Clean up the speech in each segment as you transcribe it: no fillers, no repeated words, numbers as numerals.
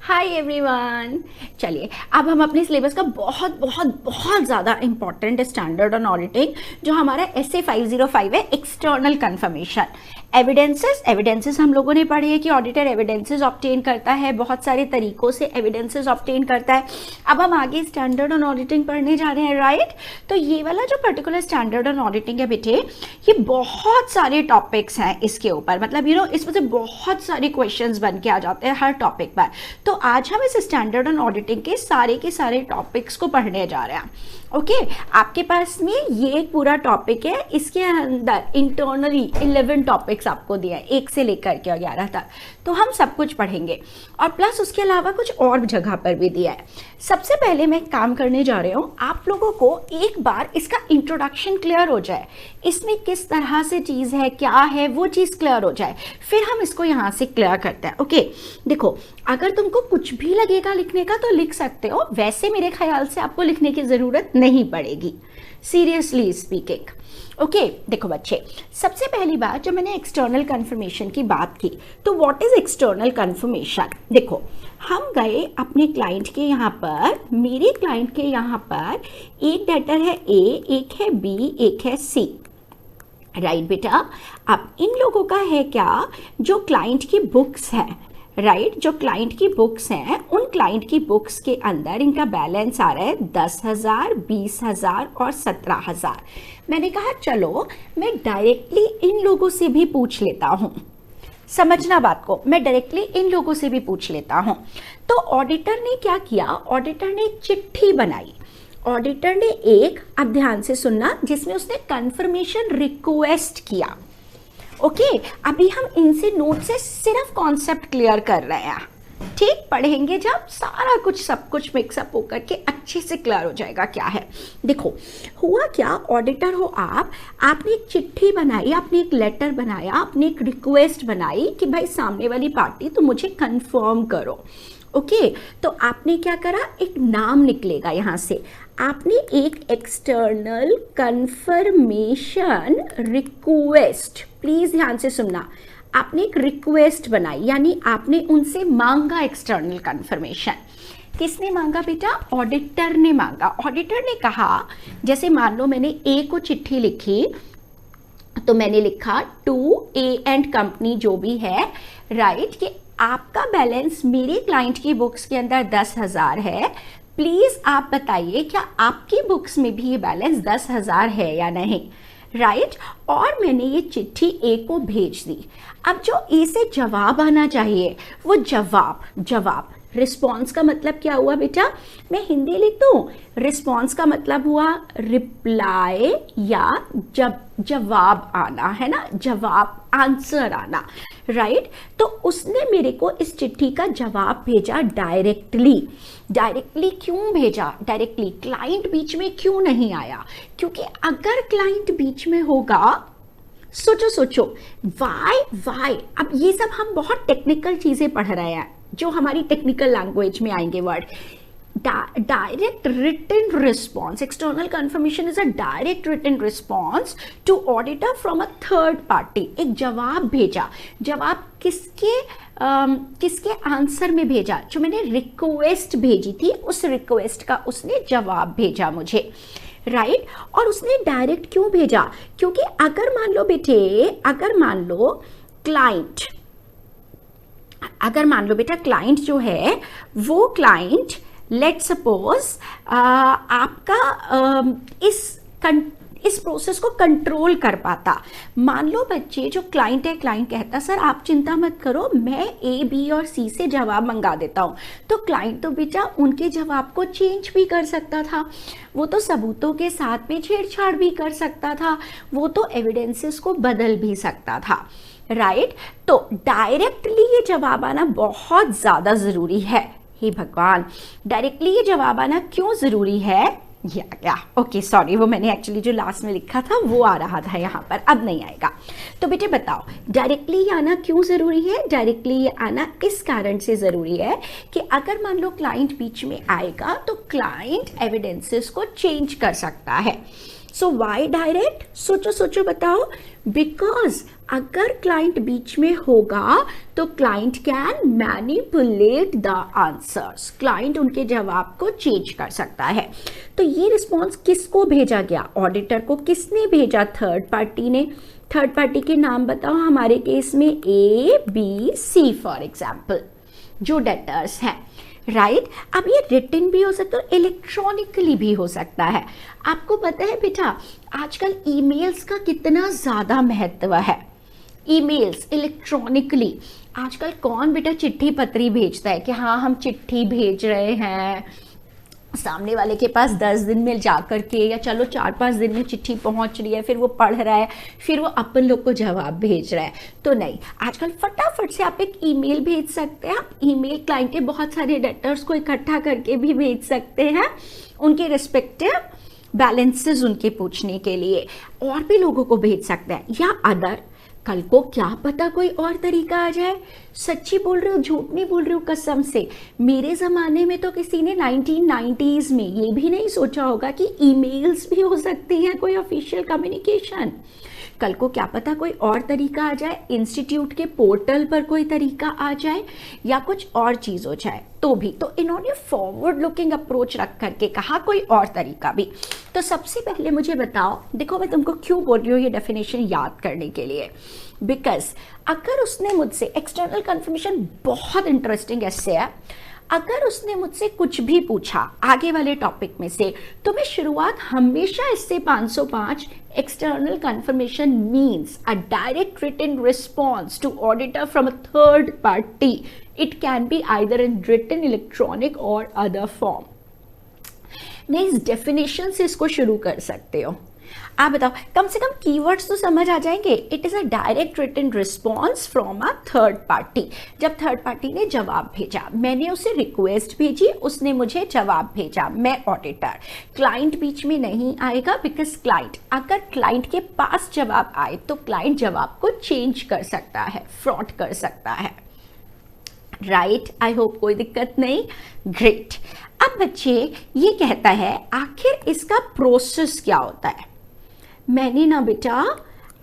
Hi everyone. चलिए अब हम अपने सिलेबस का बहुत बहुत बहुत ज़्यादा इंपॉर्टेंट स्टैंडर्ड ऑन ऑडिटिंग जो हमारा SA 505 है, एक्सटर्नल कंफर्मेशन। एविडेंसेस हम लोगों ने पढ़े हैं कि ऑडिटर एविडेंसेस ऑब्टेन करता है, बहुत सारे तरीकों से एविडेंसेस ऑब्टेन करता है। अब हम आगे स्टैंडर्ड ऑन ऑडिटिंग पढ़ने जा रहे हैं, राइट। तो ये वाला जो पर्टिकुलर स्टैंडर्ड ऑन ऑडिटिंग है बेटे, ये बहुत सारे टॉपिक्स हैं इसके ऊपर, मतलब इसमें से बहुत सारे क्वेश्चंस बन के आ जाते हैं हर टॉपिक पर। तो आज हम इस स्टैंडर्ड ऑन ऑडिटिंग के सारे टॉपिक्स को पढ़ने जा रहे हैं। ओके, आपके पास में ये एक पूरा टॉपिक है, इसके अंदर इंटरनली 11 टॉपिक्स आपको दिए हैं, 1 से लेकर के 11 तक। तो हम सब कुछ पढ़ेंगे और प्लस उसके अलावा कुछ और जगह पर भी दिया है। सबसे पहले मैं काम करने जा रही हूँ, आप लोगों को एक बार इसका इंट्रोडक्शन क्लियर हो जाए, इसमें किस तरह से चीज़ है, क्या है, वो चीज़ क्लियर हो जाए, फिर हम इसको यहाँ से क्लियर करते हैं। ओके, देखो अगर तुमको कुछ भी लगेगा लिखने का तो लिख सकते हो, वैसे मेरे ख्याल से आपको लिखने की ज़रूरत नहीं पड़ेगी, सीरियसली स्पीकिंग। ओके, देखो बच्चे, सबसे पहली बात जब मैंने एक्सटर्नल कंफर्मेशन की बात की, तो व्हाट इज एक्सटर्नल कंफर्मेशन। देखो हम गए अपने क्लाइंट के यहाँ पर, मेरे क्लाइंट के यहाँ पर एक डेटर है A, एक है B, एक है C, राइट बेटा। अब इन लोगों का है क्या, जो क्लाइंट की बुक्स है, राइट, जो क्लाइंट की बुक्स हैं, उन क्लाइंट की बुक्स के अंदर इनका बैलेंस आ रहा है 10,000, 20,000 और 17,000। मैंने कहा चलो मैं डायरेक्टली इन लोगों से भी पूछ लेता हूँ, समझना बात को, मैं डायरेक्टली इन लोगों से भी पूछ लेता हूँ। तो ऑडिटर ने क्या किया, ऑडिटर ने एक चिट्ठी बनाई, ऑडिटर ने एक, अब ध्यान से सुनना, जिसमें उसने कंफर्मेशन रिक्वेस्ट किया। ओके, अभी हम इनसे नोट से सिर्फ कॉन्सेप्ट क्लियर कर रहे हैं, ठीक, पढ़ेंगे जब सारा कुछ सब कुछ मिक्सअप होकर के अच्छे से क्लियर हो जाएगा क्या है। देखो हुआ क्या, ऑडिटर हो आपने एक चिट्ठी बनाई, आपने एक लेटर बनाया, आपने एक रिक्वेस्ट बनाई कि भाई सामने वाली पार्टी तो मुझे कंफर्म करो। ओके, तो आपने क्या करा, एक नाम निकलेगा यहाँ से, आपने एक एक्सटर्नल कंफर्मेशन रिक्वेस्ट, प्लीज ध्यान से सुनना, आपने एक रिक्वेस्ट बनाई, यानी आपने उनसे मांगा एक्सटर्नल कंफर्मेशन। किसने मांगा बेटा, ऑडिटर ने मांगा। ऑडिटर ने कहा, जैसे मान लो मैंने A को चिट्ठी लिखी, तो मैंने लिखा टू A एंड कंपनी जो भी है, राइट, कि आपका बैलेंस मेरे क्लाइंट की बुक्स के अंदर 10,000 है, प्लीज आप बताइए क्या आपकी बुक्स में भी ये बैलेंस 10,000 है या नहीं, राइट। और मैंने ये चिट्ठी A को भेज दी। अब जो A से जवाब आना चाहिए, वो जवाब रिस्पॉन्स का मतलब क्या हुआ बेटा, मैं हिंदी लिख दूं, रिस्पॉन्स का मतलब हुआ रिप्लाई या जवाब आना, है ना, जवाब, आंसर आना, राइट। तो उसने मेरे को इस चिट्ठी का जवाब भेजा डायरेक्टली क्यों भेजा डायरेक्टली, क्लाइंट बीच में क्यों नहीं आया, क्योंकि अगर क्लाइंट बीच में होगा, सोचो वाई, अब ये सब हम बहुत टेक्निकल चीजें पढ़ रहे हैं जो हमारी टेक्निकल लैंग्वेज में आएंगे word. Direct written response, external confirmation is a direct written response to auditor from a third party. एक जवाब भेजा, जवाब किसके आंसर में भेजा, जो मैंने रिक्वेस्ट भेजी थी उस रिक्वेस्ट का उसने जवाब भेजा मुझे, राइट। और उसने डायरेक्ट क्यों भेजा, क्योंकि अगर मान लो बेटे, अगर मान लो क्लाइंट जो है, वो क्लाइंट लेट सपोज आपका इस प्रोसेस को कंट्रोल कर पाता। मान लो बच्चे, जो क्लाइंट है, क्लाइंट कहता सर आप चिंता मत करो, मैं A, B और C से जवाब मंगा देता हूँ, तो क्लाइंट तो बेटा उनके जवाब को चेंज भी कर सकता था, वो तो सबूतों के साथ में छेड़छाड़ भी कर सकता था, वो तो एविडेंसेस को बदल भी सकता था, राइट। तो डायरेक्टली ये जवाब आना बहुत ज्यादा जरूरी है। हे भगवान, डायरेक्टली ये जवाब आना क्यों जरूरी है, या ओके सॉरी, वो मैंने एक्चुअली जो लास्ट में लिखा था वो आ रहा था यहाँ पर, अब नहीं आएगा। तो बेटे बताओ डायरेक्टली आना क्यों जरूरी है। डायरेक्टली आना इस कारण से जरूरी है कि अगर मान लो क्लाइंट बीच में आएगा तो क्लाइंट एविडेंसेस को चेंज कर सकता है, सो वाई डायरेक्ट? सोचो सोचो बताओ। बिकॉज अगर क्लाइंट बीच में होगा तो client can manipulate the answers, client उनके जवाब को चेंज कर सकता है। तो ये रिस्पॉन्स किसको भेजा गया? ऑडिटर को। किसने भेजा? थर्ड पार्टी ने। थर्ड पार्टी के नाम बताओ हमारे केस में A B C for example, जो डेटर्स हैं, राइट। अब ये रिटन भी हो सकता है, इलेक्ट्रॉनिकली भी हो सकता है। आपको पता है बेटा आजकल ईमेल्स का कितना ज्यादा महत्व है। ईमेल्स इलेक्ट्रॉनिकली, आजकल कौन बेटा चिट्ठी पत्री भेजता है कि हाँ हम चिट्ठी भेज रहे हैं सामने वाले के पास 10 दिन में जाकर के, या चलो 4-5 दिन में चिट्ठी पहुंच रही है, फिर वो पढ़ रहा है, फिर वो अपन लोग को जवाब भेज रहा है। तो नहीं, आजकल फटाफट से आप एक ईमेल भेज सकते हैं। आप ईमेल क्लाइंट के बहुत सारे डेटर्स को इकट्ठा करके भी भेज सकते हैं, उनके रिस्पेक्टिव बैलेंसेस उनके पूछने के लिए, और भी लोगों को भेज सकते हैं। या अदर, कल को क्या पता कोई और तरीका आ जाए। सच्ची बोल रही हूँ, झूठ नहीं बोल रही हूँ, कसम से। मेरे ज़माने में तो किसी ने 1990s में ये भी नहीं सोचा होगा कि ईमेल्स भी हो सकती हैं कोई ऑफिशियल कम्युनिकेशन। कल को क्या पता कोई और तरीका आ जाए, इंस्टीट्यूट के पोर्टल पर कोई तरीका आ जाए, या कुछ और चीज़ हो जाए तो भी। तो इन्होंने फॉरवर्ड लुकिंग अप्रोच रख करके कहा कोई और तरीका भी। तो सबसे पहले मुझे बताओ, देखो मैं तुमको क्यों बोल रही हूँ ये डेफिनेशन याद करने के लिए। बिकॉज अगर उसने मुझसे, एक्सटर्नल कन्फर्मेशन बहुत इंटरेस्टिंग ऐसे है, अगर उसने मुझसे कुछ भी पूछा आगे वाले टॉपिक में से, तो मैं शुरुआत हमेशा इससे 505 external confirmation means a direct written response to auditor from a third party. It can be either in written, electronic और अदर फॉर्म। मैं इस डेफिनेशन से इसको शुरू कर सकते हो। आप बताओ, कम से कम कीवर्ड्स तो समझ आ जाएंगे। It is a direct written response from a third party. जब थर्ड पार्टी ने जवाब भेजा, मैंने उसे रिक्वेस्ट भेजी, उसने मुझे जवाब भेजा, मैं ऑडिटर। क्लाइंट बीच में नहीं आएगा, बिकॉज क्लाइंट, अगर क्लाइंट के पास जवाब आए तो क्लाइंट जवाब को चेंज कर सकता है, फ्रॉड कर सकता है, राइट। आई होप कोई दिक्कत नहीं, ग्रेट। अब बच्चे ये कहता है आखिर इसका प्रोसेस क्या होता है। मैंने ना बेटा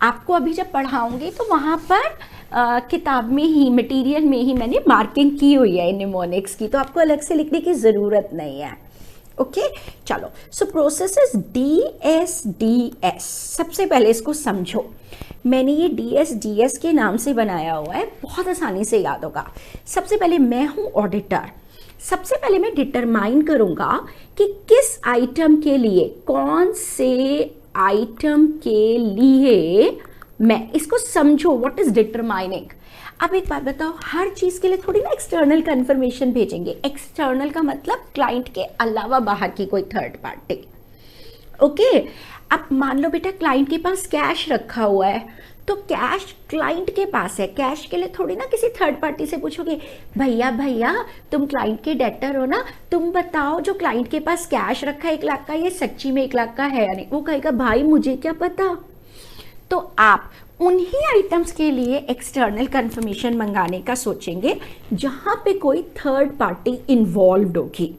आपको अभी जब पढ़ाऊंगी तो वहाँ पर किताब में ही, मटेरियल में ही मैंने मार्किंग की हुई है निमोनिक्स की, तो आपको अलग से लिखने की ज़रूरत नहीं है। ओके चलो, सो प्रोसेस इज DSDS। सबसे पहले इसको समझो, मैंने ये DSDS के नाम से बनाया हुआ है, बहुत आसानी से याद होगा। सबसे पहले मैं हूँ ऑडिटर, सबसे पहले मैं डिटरमाइन करूँगा कि किस आइटम के लिए, कौन से आइटम के लिए, मैं इसको समझो, व्हाट इज डिटरमाइनिंग। अब एक बात बताओ, हर चीज के लिए थोड़ी ना एक्सटर्नल कंफर्मेशन भेजेंगे। एक्सटर्नल का मतलब क्लाइंट के अलावा बाहर की कोई थर्ड पार्टी। ओके, अब मान लो बेटा क्लाइंट के पास कैश रखा हुआ है, तो कैश क्लाइंट के पास है, कैश के लिए थोड़ी ना किसी थर्ड पार्टी से पूछोगे भैया भैया तुम क्लाइंट के डेटर हो ना, तुम बताओ जो क्लाइंट के पास कैश रखा है 1 लाख का, ये सच्ची में 1 लाख का है या नहीं। वो कहेगा भाई मुझे क्या पता। तो आप उन्हीं आइटम्स के लिए एक्सटर्नल कंफर्मेशन मंगाने का सोचेंगे जहां पे कोई थर्ड पार्टी इन्वॉल्व होगी,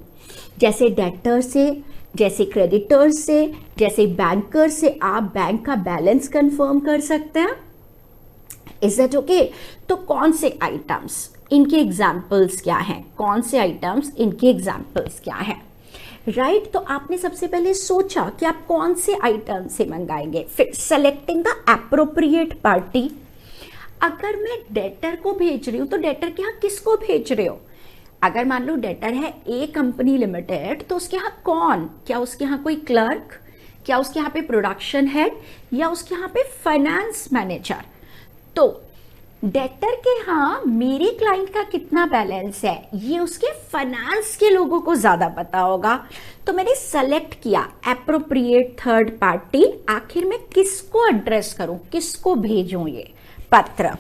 जैसे डेटर से, जैसे क्रेडिटर से, जैसे बैंकर से आप बैंक का बैलेंस कंफर्म कर सकते हैं। Is that okay? तो कौन से आइटम्स, इनके एग्जाम्पल्स क्या हैं, कौन से आइटम्स, इनके एग्जाम्पल्स क्या हैं, राइट। तो आपने सबसे पहले सोचा कि आप कौन से आइटम से मंगाएंगे, फिर सेलेक्टिंग द एप्रोप्रिएट पार्टी। अगर मैं डेटर को भेज रही हूँ तो डेटर के यहाँ किसको भेज रहे हो? अगर मान लो डेटर है ए कंपनी लिमिटेड, तो उसके यहाँ कौन, क्या उसके यहाँ कोई क्लर्क, क्या उसके यहाँ पे प्रोडक्शन हेड, या उसके यहाँ पे फाइनेंस मैनेजर। तो डेटर के यहाँ मेरे क्लाइंट का कितना बैलेंस है ये उसके फाइनेंस के लोगों को ज्यादा पता होगा। तो मैंने सेलेक्ट किया एप्रोप्रिएट थर्ड पार्टी। आखिर में किसको एड्रेस करूं, किसको भेजूं ये पत्र।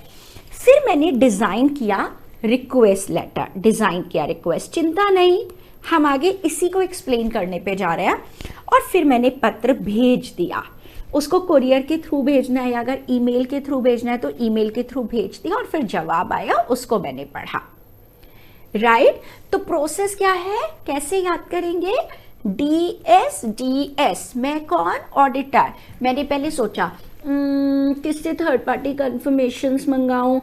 फिर मैंने डिजाइन किया रिक्वेस्ट लेटर, डिजाइन किया रिक्वेस्ट, चिंता नहीं हम आगे इसी को एक्सप्लेन करने पे जा रहे हैं। और फिर मैंने पत्र भेज दिया, उसको कुरियर के थ्रू भेजना है, अगर ईमेल के थ्रू भेजना है तो ईमेल के थ्रू भेज दिया, और फिर जवाब आया, उसको मैंने पढ़ा, राइट। तो प्रोसेस क्या है, कैसे याद करेंगे? DSDS, मैं कौन? ऑडिटर। मैंने पहले सोचा किससे थर्ड पार्टी कंफर्मेशंस मंगाऊं,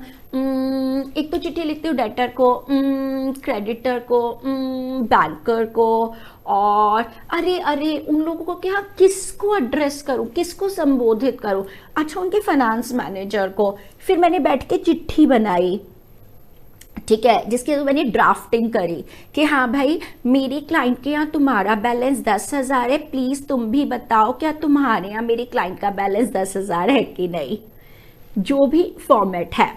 एक तो चिट्ठी लिखती हूँ डेटर को, क्रेडिटर को, बैंकर को, और अरे उन लोगों को क्या, किसको एड्रेस करूं, किसको संबोधित करूं? अच्छा, उनके फाइनेंस मैनेजर को। फिर मैंने बैठ के चिट्ठी बनाई, ठीक है, जिसके मैंने ड्राफ्टिंग करी कि हाँ भाई, मेरी क्लाइंट के यहाँ तुम्हारा बैलेंस 10,000 है, प्लीज तुम भी बताओ क्या तुम्हारे यहाँ मेरे क्लाइंट का बैलेंस 10,000 है कि नहीं, जो भी फॉर्मेट है।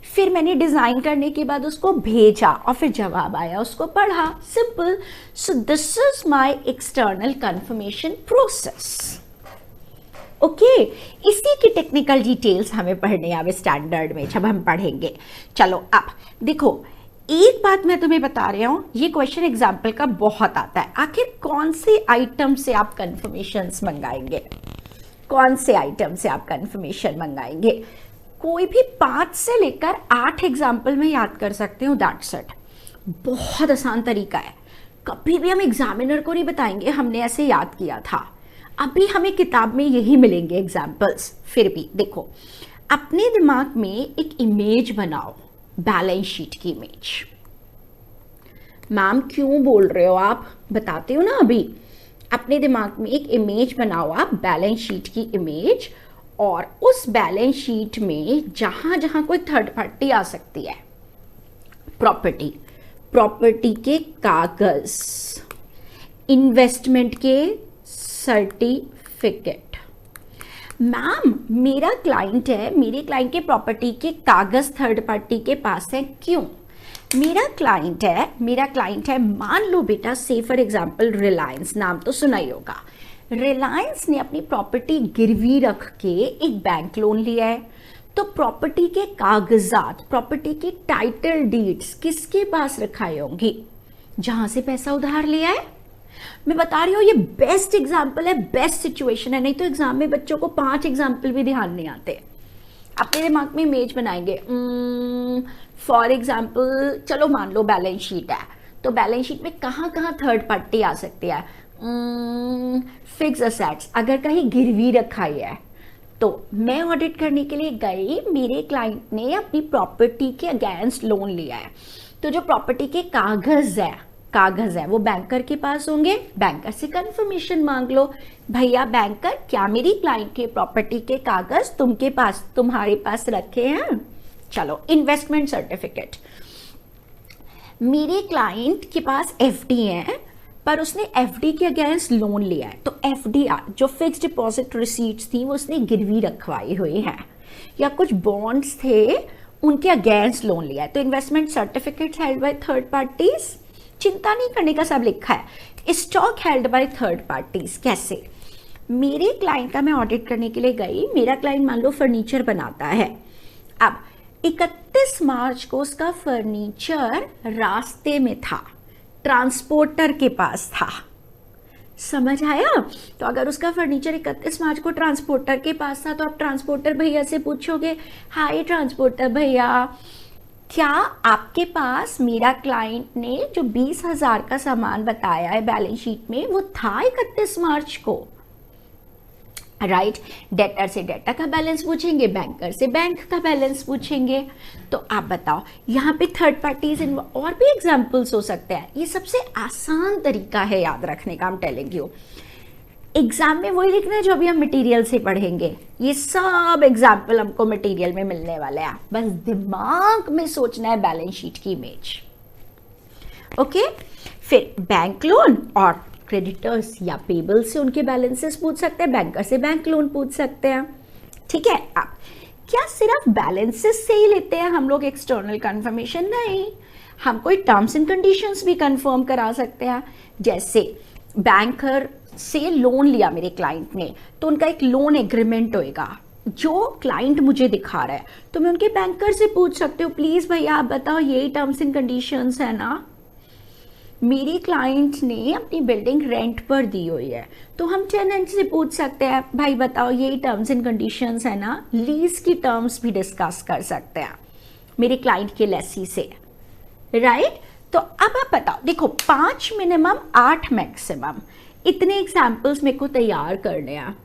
फिर मैंने डिजाइन करने के बाद उसको भेजा और फिर जवाब आया, उसको पढ़ा, simple. So this is my external confirmation process. Okay, इसी की टेक्निकल डिटेल्स हमें पढ़ने आवे स्टैंडर्ड में, जब हम पढ़ेंगे। चलो अब देखो, एक बात मैं तुम्हें बता रहा हूं, ये क्वेश्चन एग्जाम्पल का बहुत आता है। आखिर कौन से आइटम से आप कंफर्मेशंस मंगाएंगे, कौन से आइटम से आप कंफर्मेशन मंगाएंगे? कोई भी 5 से लेकर 8 एग्जाम्पल में याद कर सकते हो, दैट्स इट। बहुत आसान तरीका है, कभी भी हम एग्जामिनर को नहीं बताएंगे हमने ऐसे याद किया था। अभी हमें किताब में यही मिलेंगे एग्जाम्पल्स। फिर भी देखो, अपने दिमाग में एक इमेज बनाओ, बैलेंस शीट की इमेज। मैम क्यों बोल रहे हो आप, बताते हो ना अभी। अपने दिमाग में एक इमेज बनाओ आप, बैलेंस शीट की इमेज, और उस बैलेंस शीट में जहां जहां कोई थर्ड पार्टी आ सकती है, प्रॉपर्टी के कागज, इन्वेस्टमेंट के सर्टिफिकेट। मैम मेरा क्लाइंट है, मेरे क्लाइंट के प्रॉपर्टी के कागज थर्ड पार्टी के पास है, क्यों? मेरा क्लाइंट है, मान लो बेटा, से फॉर एग्जांपल रिलायंस, नाम तो सुना ही होगा। रिलायंस ने अपनी प्रॉपर्टी गिरवी रख के एक बैंक लोन लिया है, तो प्रॉपर्टी के कागजात, प्रॉपर्टी की टाइटल डीड्स किसके पास रखाई होंगी? जहां से पैसा उधार लिया है। मैं बता रही हूँ, ये बेस्ट एग्जाम्पल है, बेस्ट सिचुएशन है, नहीं तो एग्जाम में बच्चों को 5 एग्जाम्पल भी ध्यान नहीं आते। अपने दिमाग में इमेज बनाएंगे। फॉर एग्जाम्पल, चलो मान लो बैलेंस शीट है, तो बैलेंस शीट में कहाँ कहाँ थर्ड पार्टी आ सकती है? फिक्स असेट्स, अगर कहीं गिरवी रखाई है, तो मैं ऑडिट करने के लिए गई, मेरे क्लाइंट ने अपनी प्रॉपर्टी के अगेंस्ट लोन लिया है, तो जो प्रॉपर्टी के कागज है वो बैंकर के पास होंगे। बैंकर से कंफर्मेशन मांग लो, भैया बैंकर, क्या मेरी क्लाइंट के प्रॉपर्टी के कागज तुम्हारे पास रखे हैं? चलो, इन्वेस्टमेंट सर्टिफिकेट, मेरे क्लाइंट के पास एफडी है, पर उसने एफडी के अगेंस्ट लोन लिया है, तो एफडी जो फिक्स डिपॉजिट रिसीट्स थी वो उसने गिरवी रखवाई हुई है, या कुछ बॉन्ड्स थे उनके अगेंस्ट लोन लिया है, तो investment certificate held by third parties. चिंता नहीं करने का, सब लिखा है। Stock held by third parties कैसे? मेरे क्लाइंट का मैं ऑडिट करने के लिए गई, मेरा क्लाइंट मान लो फर्नीचर बनाता है, अब 31 मार्च को उसका फर्नीचर रास्ते में था, ट्रांसपोर्टर के पास था, समझ आया? तो अगर उसका फर्नीचर 31 मार्च को ट्रांसपोर्टर के पास था, तो आप ट्रांसपोर्टर भैया से पूछोगे, हाय ट्रांसपोर्टर भैया, क्या आपके पास मेरा क्लाइंट ने जो 20,000 का सामान बताया है बैलेंस शीट में, वो था 31 मार्च को, राइट? डेटर से डेटर का बैलेंस पूछेंगे, बैंकर से बैंक का बैलेंस पूछेंगे। तो आप बताओ, यहाँ पे थर्ड पार्टीज और भी एग्जाम्पल्स हो सकते हैं। ये सबसे आसान तरीका है याद रखने का, I'm telling you। एग्जाम में वही लिखना है जो अभी हम मटेरियल से पढ़ेंगे, ये सब एग्जाम्पल हमको मटेरियल में मिलने वाले हैं, बस दिमाग में सोचना है बैलेंस शीट की इमेज। ओके, फिर बैंक लोन और क्रेडिटर्स या पेबल से उनके बैलेंसेस पूछ सकते हैं, बैंकर से बैंक लोन पूछ सकते हैं, ठीक है। अब क्या सिर्फ बैलेंसेस से ही लेते हैं हम लोग एक्सटर्नल कंफर्मेशन? नहीं, हम कोई टर्म्स एंड कंडीशंस भी कंफर्म करा सकते हैं। जैसे बैंकर से लोन लिया मेरे क्लाइंट ने, तो उनका एक लोन एग्रीमेंट होएगा जो क्लाइंट मुझे दिखा रहा है, तो मैं उनके बैंकर से पूछ सकती हूँ, प्लीज भैया आप बताओ यही टर्म्स एंड कंडीशंस है ना। मेरी क्लाइंट ने अपनी बिल्डिंग रेंट पर दी हुई है, तो हम टेनेंट से पूछ सकते हैं, भाई बताओ यही टर्म्स एंड कंडीशंस है ना। लीज की टर्म्स भी डिस्कस कर सकते हैं मेरे क्लाइंट के लेसी से, राइट? तो अब आप बताओ, देखो 5 मिनिमम 8 मैक्सिमम, इतने एग्जाम्पल्स मेरे को तैयार करने हैं।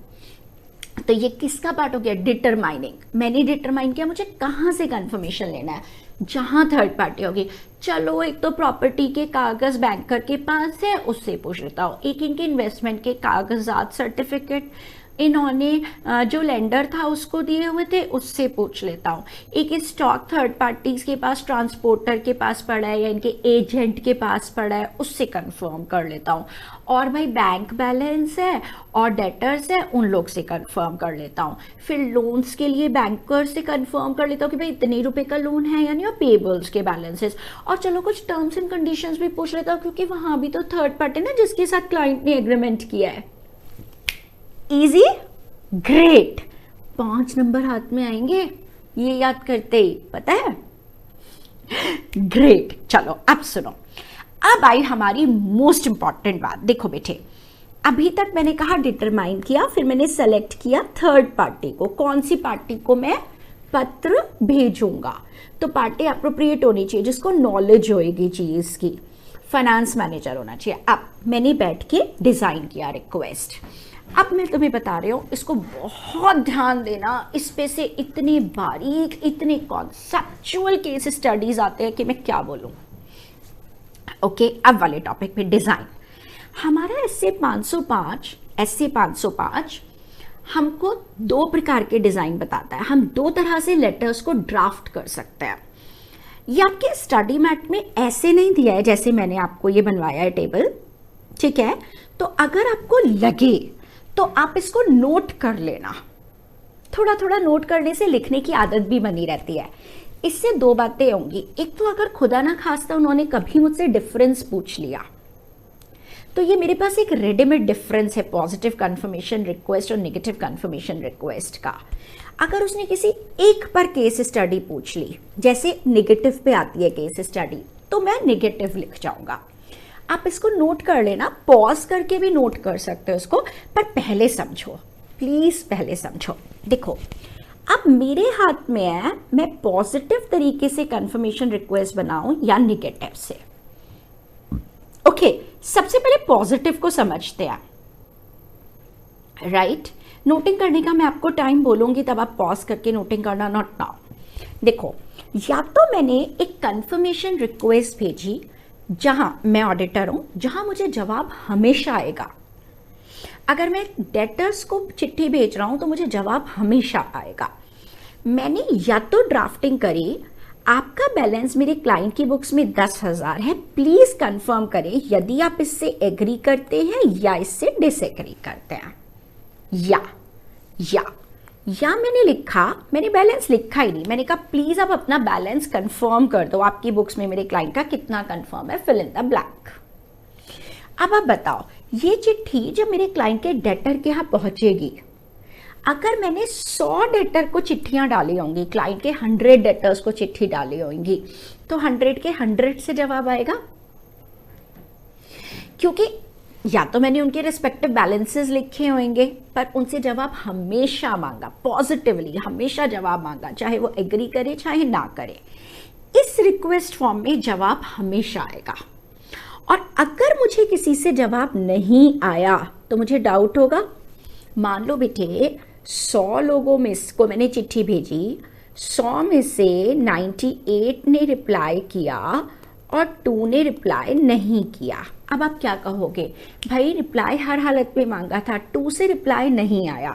तो ये किसका पार्ट हो गया? डिटरमाइनिंग। मैंने डिटरमाइन किया मुझे कहाँ से कंफर्मेशन लेना है, जहां थर्ड पार्टी होगी। चलो एक तो प्रॉपर्टी के कागज बैंकर के पास है, उससे पूछ लेता हूँ। एक इनके इन्वेस्टमेंट के कागजात सर्टिफिकेट इन्होंने जो लेंडर था उसको दिए हुए थे, उससे पूछ लेता हूँ। एक स्टॉक थर्ड पार्टीज के पास, ट्रांसपोर्टर के पास पड़ा है या इनके एजेंट के पास पड़ा है, उससे कंफर्म कर लेता हूँ। और भाई बैंक बैलेंस है और डेटर्स है, उन लोग से कंफर्म कर लेता हूँ। फिर लोन्स के लिए बैंकर से कंफर्म कर लेता हूँ कि भाई इतने रुपए का लोन है यानी और पेबल्स के बैलेंसेस। और चलो कुछ टर्म्स एंड कंडीशंस भी पूछ लेता हूँ, क्योंकि वहां भी तो थर्ड पार्टी ना जिसके साथ क्लाइंट ने एग्रीमेंट किया है। Easy, great. 5 नंबर हाथ में आएंगे ये याद करते ही, पता है? ग्रेट। चलो अब सुनो, अब आई हमारी मोस्ट इंपॉर्टेंट बात। देखो बेटे, अभी तक मैंने कहा डिटरमाइन किया, फिर मैंने सेलेक्ट किया थर्ड पार्टी को। कौन सी पार्टी को मैं पत्र भेजूंगा? तो पार्टी अप्रोप्रिएट होनी चाहिए, जिसको नॉलेज होएगी चीज की। फाइनेंस मैनेजर होना चाहिए। अब मैंने बैठ के डिजाइन किया रिक्वेस्ट। अब मैं तुम्हें बता रही हूँ, इसको बहुत ध्यान देना, इस पे से इतने बारीक, इतने कॉन्सेप्चुअल केस स्टडीज आते हैं कि मैं क्या बोलूँ। ओके, अब वाले टॉपिक पे डिजाइन। हमारा एसए 505 हमको 2 प्रकार के डिजाइन बताता है। हम 2 तरह से लेटर्स को ड्राफ्ट कर सकते हैं। ये आपके स्टडी मैट में ऐसे नहीं दिया है जैसे मैंने आपको ये बनवाया है टेबल, ठीक है? तो अगर आपको लगे तो आप इसको नोट कर लेना। थोड़ा थोड़ा नोट करने से लिखने की आदत भी बनी रहती है। इससे 2 बातें होंगी। एक तो अगर खुदा ना खास्ता उन्होंने कभी मुझसे डिफरेंस पूछ लिया, तो ये मेरे पास एक रेडीमेड डिफरेंस है पॉजिटिव कंफर्मेशन रिक्वेस्ट और नेगेटिव कंफर्मेशन रिक्वेस्ट का। अगर उसने किसी एक पर केस स्टडी पूछ ली, जैसे नेगेटिव पे आती है केस स्टडी, तो मैं नेगेटिव लिख जाऊंगा। आप इसको नोट कर लेना, पॉज करके भी नोट कर सकते हो इसको, पर पहले समझो, प्लीज पहले समझो। देखो, अब मेरे हाथ में है मैं पॉजिटिव तरीके से कंफर्मेशन रिक्वेस्ट बनाऊं या नेगेटिव से। ओके, सबसे पहले पॉजिटिव को समझते हैं, राइट? नोटिंग करने का मैं आपको टाइम बोलूंगी, तब आप पॉज करके नोटिंग करना, नॉट नाउ। देखो, या तो मैंने एक कंफर्मेशन रिक्वेस्ट भेजी जहां मैं ऑडिटर हूं, जहां मुझे जवाब हमेशा आएगा। अगर मैं डेटर्स को चिट्ठी भेज रहा हूं तो मुझे जवाब हमेशा आएगा। मैंने या तो ड्राफ्टिंग करी, आपका बैलेंस मेरे क्लाइंट की बुक्स में 10,000 है, प्लीज कंफर्म करें यदि आप इससे एग्री करते हैं या इससे डिसएग्री करते हैं। या मैंने लिखा, मैंने बैलेंस लिखा ही नहीं, मैंने कहा प्लीज आप अपना बैलेंस कंफर्म कर दो, आपकी बुक्स में मेरे क्लाइंट का कितना कंफर्म है, फिल इन द ब्लैंक। अब आप बताओ, ये चिट्ठी जब मेरे क्लाइंट के डेटर के यहाँ पहुंचेगी, अगर मैंने 100 डेटर को चिट्ठियां डाली होंगी, क्लाइंट के 100 डेटर्स को चिट्ठी डाली होंगी, तो 100 के 100 से जवाब आएगा। क्योंकि या तो मैंने उनके रिस्पेक्टिव बैलेंसेस लिखे होंगे, पर उनसे जवाब हमेशा मांगा, पॉजिटिवली हमेशा जवाब मांगा, चाहे वो एग्री करे चाहे ना करे। इस रिक्वेस्ट फॉर्म में जवाब हमेशा आएगा। और अगर मुझे किसी से जवाब नहीं आया तो मुझे डाउट होगा। मान लो बेटे 100 लोगों में को मैंने चिट्ठी भेजी, 100 में से 98 ने रिप्लाई किया और 2 ने रिप्लाई नहीं किया। अब आप क्या कहोगे? भाई रिप्लाई हर हालत में मांगा था, 2 से रिप्लाई नहीं आया।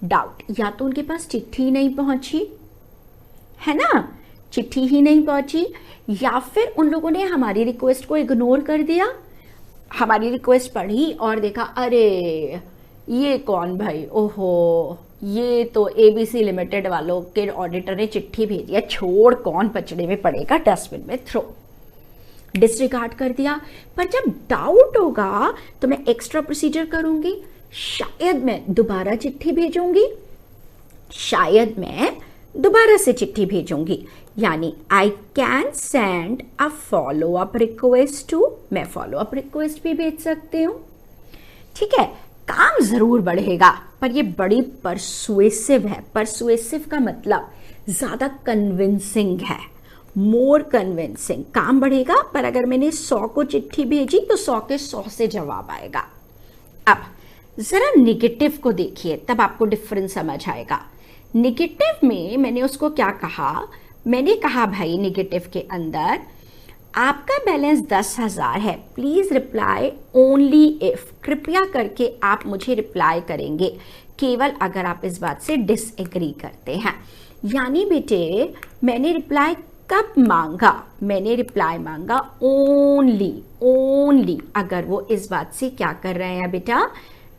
डाउट, या तो उनके पास चिट्ठी नहीं पहुंची है ना, चिट्ठी ही नहीं पहुंची, या फिर उन लोगों ने हमारी रिक्वेस्ट को इग्नोर कर दिया। हमारी रिक्वेस्ट पढ़ी और देखा, अरे ये कौन भाई, ओहो ये तो एबीसी लिमिटेड वालों के ऑडिटर ने चिट्ठी भेजी है, छोड़ कौन पचड़े में पड़ेगा, डस्टबिन में थ्रो, डिसरिगार्ड कर दिया। पर जब डाउट होगा तो मैं एक्स्ट्रा प्रोसीजर करूंगी, शायद मैं दोबारा चिट्ठी भेजूंगी, शायद मैं दोबारा से चिट्ठी भेजूंगी, यानी I can send a follow up request to, मैं फॉलो अप रिक्वेस्ट भी भेज सकती हूँ। ठीक है, काम जरूर बढ़ेगा, पर ये बड़ी परसुएसिव है। परसुएसिव का मतलब ज्यादा कन्विंसिंग है, मोर कन्विंसिंग। काम बढ़ेगा, पर अगर मैंने 100 को चिट्ठी भेजी तो 100 के 100 से जवाब आएगा। अब जरा निगेटिव को देखिए, तब आपको डिफरेंस समझ आएगा। निगेटिव में मैंने उसको क्या कहा, मैंने कहा भाई निगेटिव के अंदर आपका बैलेंस 10,000 है, प्लीज रिप्लाई ओनली इफ, कृपया करके आप मुझे रिप्लाई करेंगे केवल अगर आप इस बात से डिसएग्री करते हैं। यानी बेटे मैंने रिप्लाई कब मांगा, मैंने रिप्लाई मांगा ओनली अगर वो इस बात से क्या कर रहे हैं बेटा,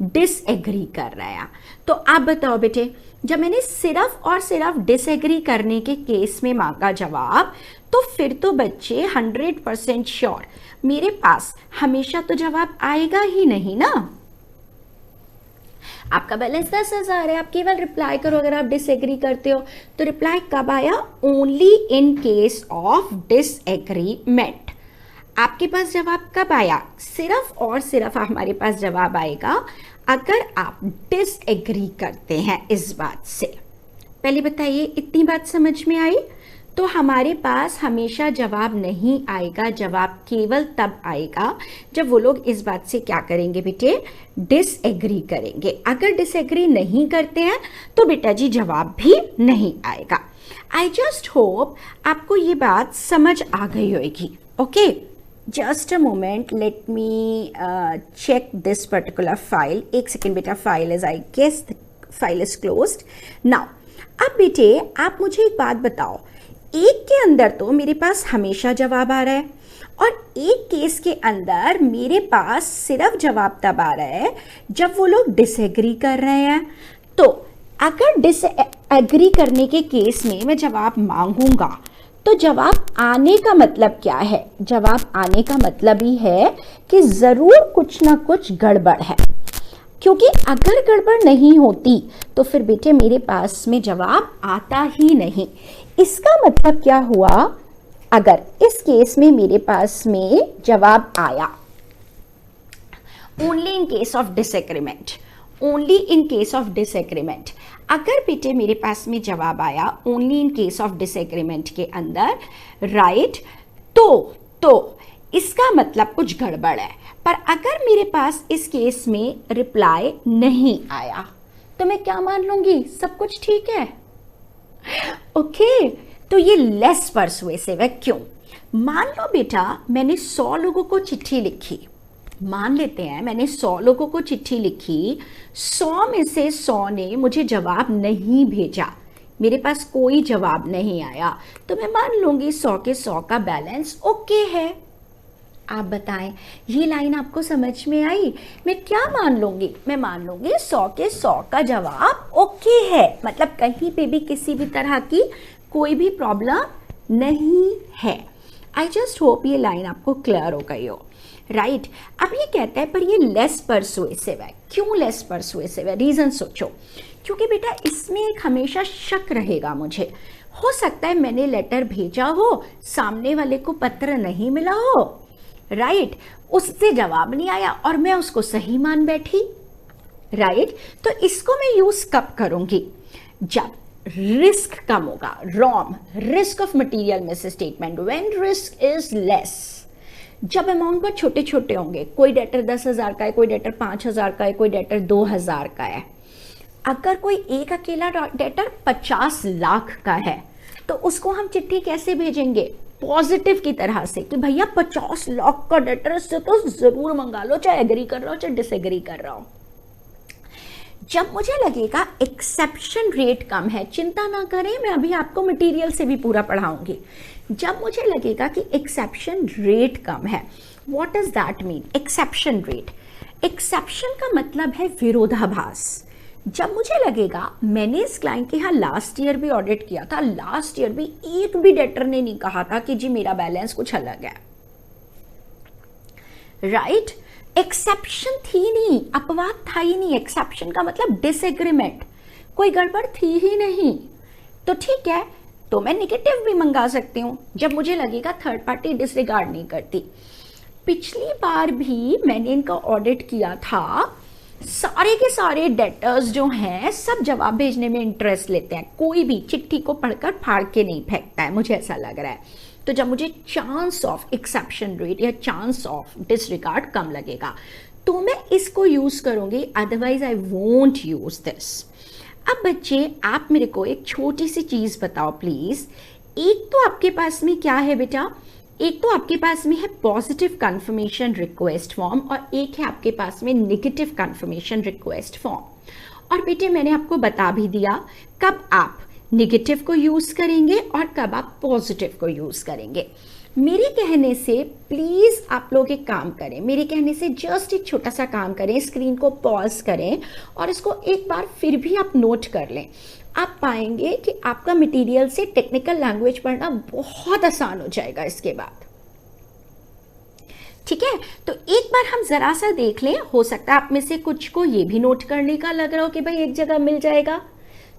डिसएग्री कर रहे हैं। तो आप बताओ बेटे, जब मैंने सिर्फ और सिर्फ डिसएग्री करने के केस में मांगा जवाब, तो फिर तो बच्चे 100% श्योर मेरे पास हमेशा तो जवाब आएगा ही नहीं ना। आपका बैलेंस 10,000 है, आप केवल रिप्लाई करो अगर आप डिसएग्री करते हो। तो रिप्लाई कब आया, only in case of disagreement. आपके पास जवाब कब आया, सिर्फ और सिर्फ हमारे पास जवाब आएगा अगर आप डिसएग्री करते हैं इस बात से। पहले बताइए इतनी बात समझ में आई। तो हमारे पास हमेशा जवाब नहीं आएगा, जवाब केवल तब आएगा जब वो लोग इस बात से क्या करेंगे बेटे, डिसएग्री करेंगे। अगर डिसएग्री नहीं करते हैं तो बेटा जी जवाब भी नहीं आएगा। आई जस्ट होप आपको ये बात समझ आ गई होगी। Okay, just a moment, let me check this particular file. एक सेकेंड बेटा, file is, I guess the file is closed now. अब बेटे आप मुझे एक बात बताओ, एक के अंदर तो मेरे पास हमेशा जवाब आ रहा है और एक केस के अंदर मेरे पास सिर्फ जवाब तब आ रहा है जब वो लोग डिसएग्री कर रहे हैं। तो अगर डिसएग्री करने के केस में मैं जवाब मांगूंगा तो जवाब आने का मतलब क्या है, जवाब आने का मतलब ही है कि जरूर कुछ ना कुछ गड़बड़ है, क्योंकि अगर गड़बड़ नहीं होती तो फिर बेटे मेरे पास में जवाब आता ही नहीं। इसका मतलब क्या हुआ, अगर इस केस में मेरे पास में जवाब आया only in case of disagreement, only in case of disagreement, अगर बेटे मेरे पास में जवाब आया only in case of disagreement के अंदर, राइट, तो इसका मतलब कुछ गड़बड़ है। पर अगर मेरे पास इस केस में रिप्लाई नहीं आया तो मैं क्या मान लूंगी, सब कुछ ठीक है। ओके, तो ये लेस परसुएसिव है। क्यों? मान लो बेटा मैंने 100 लोगों को चिट्ठी लिखी, मान लेते हैं मैंने 100 लोगों को चिट्ठी लिखी, 100 में से 100 ने मुझे जवाब नहीं भेजा, मेरे पास कोई जवाब नहीं आया, तो मैं मान लूंगी 100 के 100 का बैलेंस ओके है। आप बताएं ये लाइन आपको समझ में आई? मैं क्या मान लूंगी, मैं मान लूंगी 100 के 100 का जवाब ओके है, मतलब कहीं पे भी किसी भी तरह की कोई भी प्रॉब्लम नहीं है। आई जस्ट होप ये लाइन आपको क्लियर हो गई हो, राइट। अब ये कहता है पर ये लेस परसुएसिव है। क्यों लेस परसुएसिव है? रीजन सोचो। क्योंकि बेटा इसमें एक हमेशा शक रहेगा मुझे, हो सकता है मैंने लेटर भेजा हो, सामने वाले को पत्र नहीं मिला हो, राइट, उससे जवाब नहीं आया और मैं उसको सही मान बैठी, राइट। तो इसको मैं यूज कब करूंगी? जब रिस्क कम होगा, ROM, risk of material miss statement, when risk is less. जब अमाउंट बहुत छोटे छोटे होंगे, कोई डेटर 10,000 का है, कोई डेटर 5,000 का है, कोई डेटर 2,000 का है। अगर कोई एक अकेला डेटर 50 लाख का है तो उसको हम चिट्ठी कैसे भेजेंगे? पॉजिटिव की तरह से कि भैया 50 लाख का डेटर, इससे तो जरूर मंगा लो, चाहे एग्री कर रहा हो चाहे डिसएग्री कर रहा हो। जब मुझे लगेगा एक्सेप्शन रेट कम है, चिंता ना करें, मैं अभी आपको मटेरियल से भी पूरा पढ़ाऊंगी। जब मुझे लगेगा कि एक्सेप्शन रेट कम है, what does that mean? Exception rate, exception का मतलब है विरोधाभास। जब मुझे लगेगा मैंने इस क्लाइंट के यहाँ लास्ट ईयर भी ऑडिट किया था, लास्ट ईयर भी एक भी डेटर ने नहीं कहा था कि जी मेरा बैलेंस कुछ अलग है, राइट। एक्सेप्शन थी नहीं, अपवाद था ही नहीं। एक्सेप्शन का मतलब डिसएग्रीमेंट, कोई गड़बड़ थी ही नहीं। तो ठीक है, तो मैं नेगेटिव भी मंगा सकती हूँ जब मुझे लगेगा थर्ड पार्टी डिसरिगार्ड नहीं करती। पिछली बार भी मैंने इनका ऑडिट किया था, सारे के सारे डेटर्स जो हैं सब जवाब भेजने में इंटरेस्ट लेते हैं, कोई भी चिट्ठी को पढ़कर फाड़ के नहीं फेंकता है, मुझे ऐसा लग रहा है। तो जब मुझे चांस ऑफ एक्सेप्शन रेट या चांस ऑफ डिसरिगार्ड कम लगेगा तो मैं इसको यूज करूंगी, otherwise I won't use this. अब बच्चे आप मेरे को एक छोटी सी चीज बताओ प्लीज। एक तो आपके पास में क्या है बेटा, एक तो आपके पास में है पॉजिटिव कंफर्मेशन रिक्वेस्ट फॉर्म और एक है आपके पास में नेगेटिव कंफर्मेशन रिक्वेस्ट फॉर्म। और बेटे मैंने आपको बता भी दिया कब आप नेगेटिव को यूज करेंगे और कब आप पॉजिटिव को यूज करेंगे। मेरे कहने से प्लीज आप लोग एक काम करें, मेरे कहने से जस्ट एक छोटा सा काम करें, स्क्रीन को पॉज करें और इसको एक बार फिर भी आप नोट कर लें। आप पाएंगे कि आपका मटेरियल से टेक्निकल लैंग्वेज पढ़ना बहुत आसान हो जाएगा इसके बाद। ठीक है, तो एक बार हम जरा सा देख लें, हो सकता है आप में से कुछ को ये भी नोट करने का लग रहा हो कि भाई एक जगह मिल जाएगा,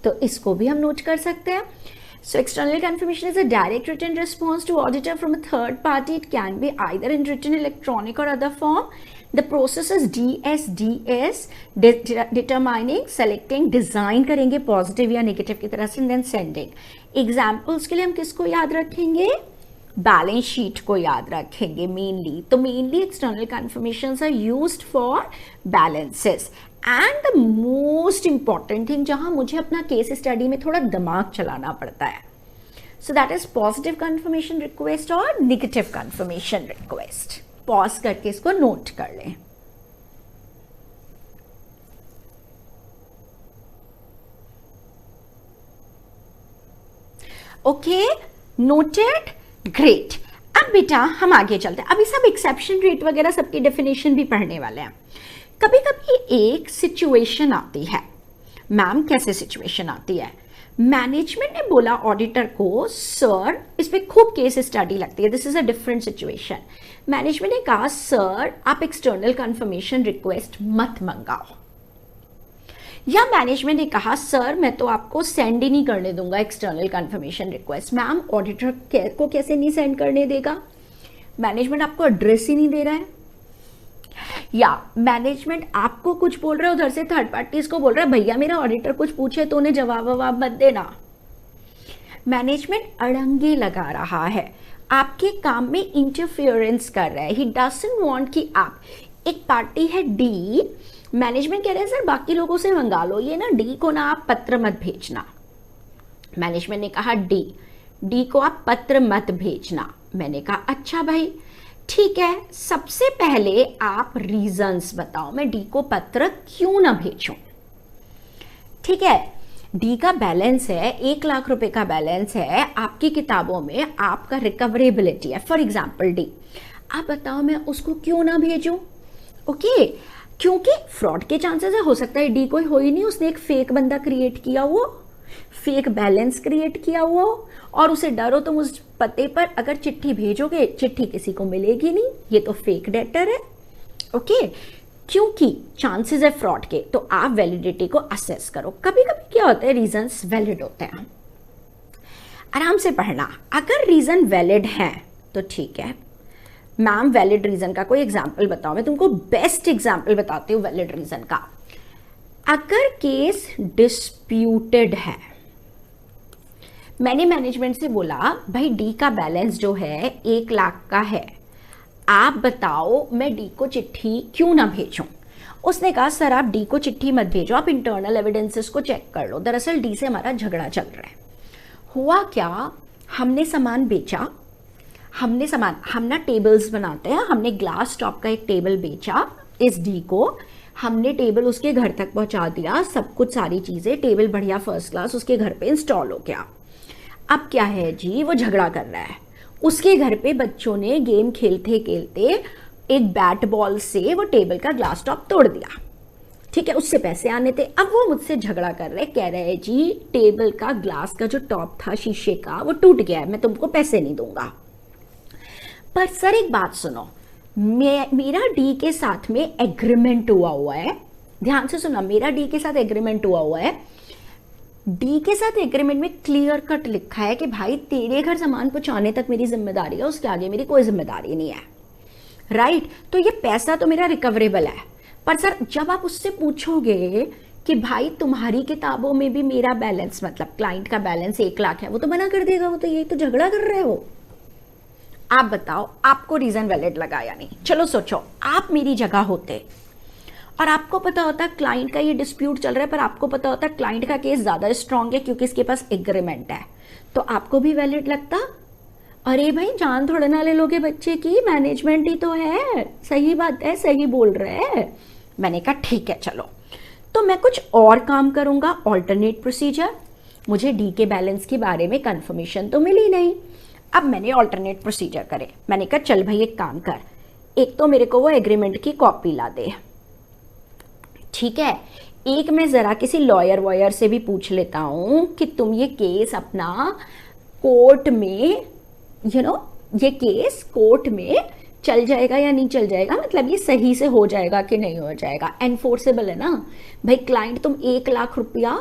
तो इसको भी हम नोट कर सकते हैं। So external confirmation is a direct written response to auditor from a third party. It can be either in written, electronic or other form. The process is DSDS, determining, selecting, design करेंगे positive या negative की तरह से, and then sending. Examples के लिए हम किसको याद रखेंगे? बैलेंस शीट को याद रखेंगे मेनली। तो mainly external confirmations are used for balances. And the most important thing जहां मुझे अपना केस स्टडी में थोड़ा दिमाग चलाना पड़ता है, so that is positive confirmation request और नेगेटिव कन्फर्मेशन रिक्वेस्ट। पॉज करके इसको नोट कर लें। Okay, noted, great. अब बेटा हम आगे चलते हैं। अभी सब एक्सेप्शन रेट वगैरह सबकी डेफिनेशन भी पढ़ने वाले हैं। कभी कभी एक सिचुएशन आती है, मैम कैसे सिचुएशन आती है? मैनेजमेंट ने बोला ऑडिटर को, सर, इस पे खूब केस स्टडी लगती है, this is a different situation. Management ने कहा सर आप एक्सटर्नल कंफर्मेशन रिक्वेस्ट मत मंगाओ, या मैनेजमेंट ने कहा सर मैं तो आपको सेंड ही नहीं करने दूंगा external confirmation request. Ma'am auditor को कैसे नहीं सेंड करने देगा? मैनेजमेंट आपको एड्रेस ही नहीं दे रहा है, या मैनेजमेंट आपको कुछ बोल रहा है, उधर से थर्ड पार्टीज को बोल रहा है भैया मेरा ऑडिटर कुछ पूछे तो उन्हें जवाब मत देना। मैनेजमेंट अड़ंगे लगा रहा है, आपके काम में इंटरफियरेंस कर रहा है। ही डजंट वांट कि आप, एक पार्टी है डी, मैनेजमेंट कह रहे हैं सर बाकी लोगों से मंगा लो, ये ना डी को ना आप पत्र मत भेजना। मैनेजमेंट ने कहा डी को आप पत्र मत भेजना। मैंने कहा अच्छा भाई ठीक है, सबसे पहले आप रीजंस बताओ, मैं डी को पत्र क्यों ना भेजूं। ठीक है, डी का बैलेंस है 1 लाख रुपए का बैलेंस है, आपकी किताबों में आपका रिकवरेबिलिटी है फॉर एग्जाम्पल डी, आप बताओ मैं उसको क्यों ना भेजूं। ओके, क्योंकि फ्रॉड के चांसेस है, हो सकता है डी कोई हो ही नहीं, उसने एक फेक बंदा क्रिएट किया हुआ, फेक बैलेंस क्रिएट किया हुआ हो, और उसे डर हो तुम उस पते पर अगर चिट्ठी भेजोगे चिट्ठी किसी को मिलेगी नहीं, ये तो फेक डेटर है। ओके, क्योंकि चांसेस है फ्रॉड के, तो आप वैलिडिटी को असेस करो। कभी कभी क्या होता है रीजंस वैलिड होते हैं, आराम से पढ़ना। अगर रीजन वैलिड है तो ठीक है, मैम वैलिड रीजन का कोई एग्जाम्पल बताओ, मैं तुमको बेस्ट एग्जाम्पल बताती हूँ वैलिड रीजन का। अगर केस डिस्प्यूटेड है, मैंने मैनेजमेंट से बोला भाई डी का बैलेंस जो है 1 लाख का है, आप बताओ मैं डी को चिट्ठी क्यों ना भेजूं। उसने कहा सर आप डी को चिट्ठी मत भेजो, आप इंटरनल एविडेंसेस को चेक कर लो, दरअसल डी से हमारा झगड़ा चल रहा है। हुआ क्या, हमने सामान बेचा, हम ना टेबल्स बनाते हैं, हमने ग्लास टॉप का एक टेबल बेचा इस डी को, हमने टेबल उसके घर तक पहुंचा दिया, सब कुछ सारी चीजें, टेबल बढ़िया फर्स्ट क्लास उसके घर पे इंस्टॉल हो गया। अब क्या है जी, वो झगड़ा कर रहा है, उसके घर पे बच्चों ने गेम खेलते खेलते एक बैट बॉल से वो टेबल का ग्लास टॉप तोड़ दिया। ठीक है, उससे पैसे आने थे, अब वो मुझसे झगड़ा कर रहे, कह रहे हैं जी टेबल का ग्लास का जो टॉप था शीशे का वो टूट गया है, मैं तुमको पैसे नहीं दूंगा। पर सर एक बात सुनो, मेरा डी के साथ में एग्रीमेंट हुआ है, ध्यान से सुना, मेरा डी के साथ एग्रीमेंट हुआ है। डी के साथ एग्रीमेंट में क्लियर कट लिखा है कि भाई तेरे घर सामान पहुंचाने तक मेरी जिम्मेदारी है, उसके आगे मेरी कोई जिम्मेदारी नहीं है, राइट। तो ये पैसा तो मेरा रिकवरेबल है। पर सर जब आप उससे पूछोगे कि भाई तुम्हारी किताबों में भी मेरा बैलेंस, मतलब क्लाइंट का बैलेंस 1 लाख है, वो तो मना कर देगा, वो तो यही तो झगड़ा कर रहे हो। आप बताओ आपको रीजन वैलिड लगा या नहीं? चलो सोचो, आप मेरी जगह होते, और आपको पता होता है क्लाइंट का ये डिस्प्यूट चल रहा है, पर आपको पता होता है क्लाइंट का केस ज़्यादा स्ट्रांग है क्योंकि इसके पास एग्रीमेंट है, तो आपको भी वैलिड लगता? अरे भाई जान थोड़े ना ले लोगे बच्चे की, मैनेजमेंट ही तो है, सही बात है, सही बोल रहे हैं। मैंने कहा ठीक है चलो, तो मैं कुछ और काम करूंगा, ऑल्टरनेट प्रोसीजर। मुझे डी के बैलेंस के बारे में कंफर्मेशन तो मिली नहीं, अब मैंने ऑल्टरनेट प्रोसीजर करे। मैंने कहा चल भाई एक काम कर, एक तो मेरे को वो एग्रीमेंट की कॉपी ला दे, ठीक है, एक मैं जरा किसी लॉयर वॉयर से भी पूछ लेता हूं कि तुम ये केस अपना कोर्ट में ये केस कोर्ट में चल जाएगा या नहीं चल जाएगा, मतलब ये सही से हो जाएगा कि नहीं हो जाएगा, एनफोर्सेबल है ना भाई। क्लाइंट तुम 1 लाख रुपया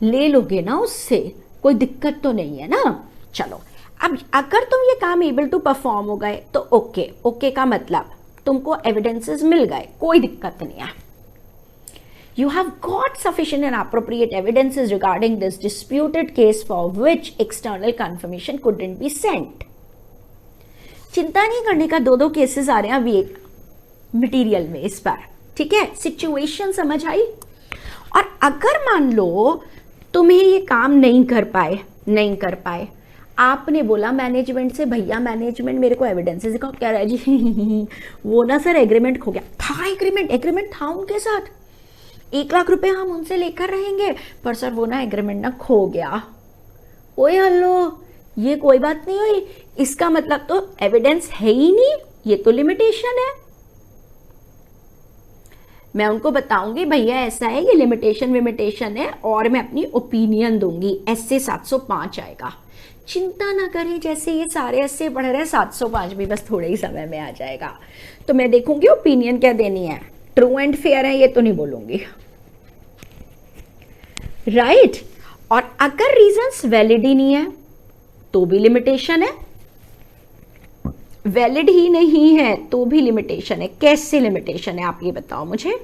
ले लोगे ना उससे, कोई दिक्कत तो नहीं है ना। चलो अब अगर तुम ये काम एबल टू परफॉर्म हो गए तो ओके, ओके का मतलब तुमको एविडेंसेस मिल गए, कोई दिक्कत नहीं है। You have got sufficient and appropriate evidences regarding this disputed case for which external confirmation couldn't be sent. चिंता नहीं करने का, 2 केसेस आ रहे हैं अभी एक मटेरियल में इस बार, ठीक है, सिचुएशन समझ आई। और अगर मान लो तुम्हें ये काम नहीं कर पाए, आपने बोला मैनेजमेंट से भैया मैनेजमेंट मेरे को एविडेंसेस दिखाओ, कह रहा है जी वो ना सर एग्रीमेंट खो गया था, एग्रीमेंट था उनके साथ, 1 लाख रुपए हम उनसे लेकर रहेंगे, पर सर वो ना एग्रीमेंट ना खो गया। ओए हल्लो, ये कोई बात नहीं हुई, इसका मतलब तो एविडेंस है ही नहीं, ये तो लिमिटेशन है। मैं उनको बताऊंगी भैया ऐसा है, ये लिमिटेशन है, और मैं अपनी ओपिनियन दूंगी, ऐसे 705 आएगा। चिंता ना करें, जैसे ये सारे ऐसे पढ़ रहे हैं 705 भी बस थोड़े ही समय में आ जाएगा। तो मैं देखूंगी ओपिनियन क्या देनी है, ट्रू एंड फेयर है ये तो नहीं बोलूंगी, राइट। और अगर रीजंस वैलिड ही नहीं है तो भी लिमिटेशन है, वैलिड ही नहीं है तो भी लिमिटेशन है। कैसे लिमिटेशन है आप ये बताओ मुझे।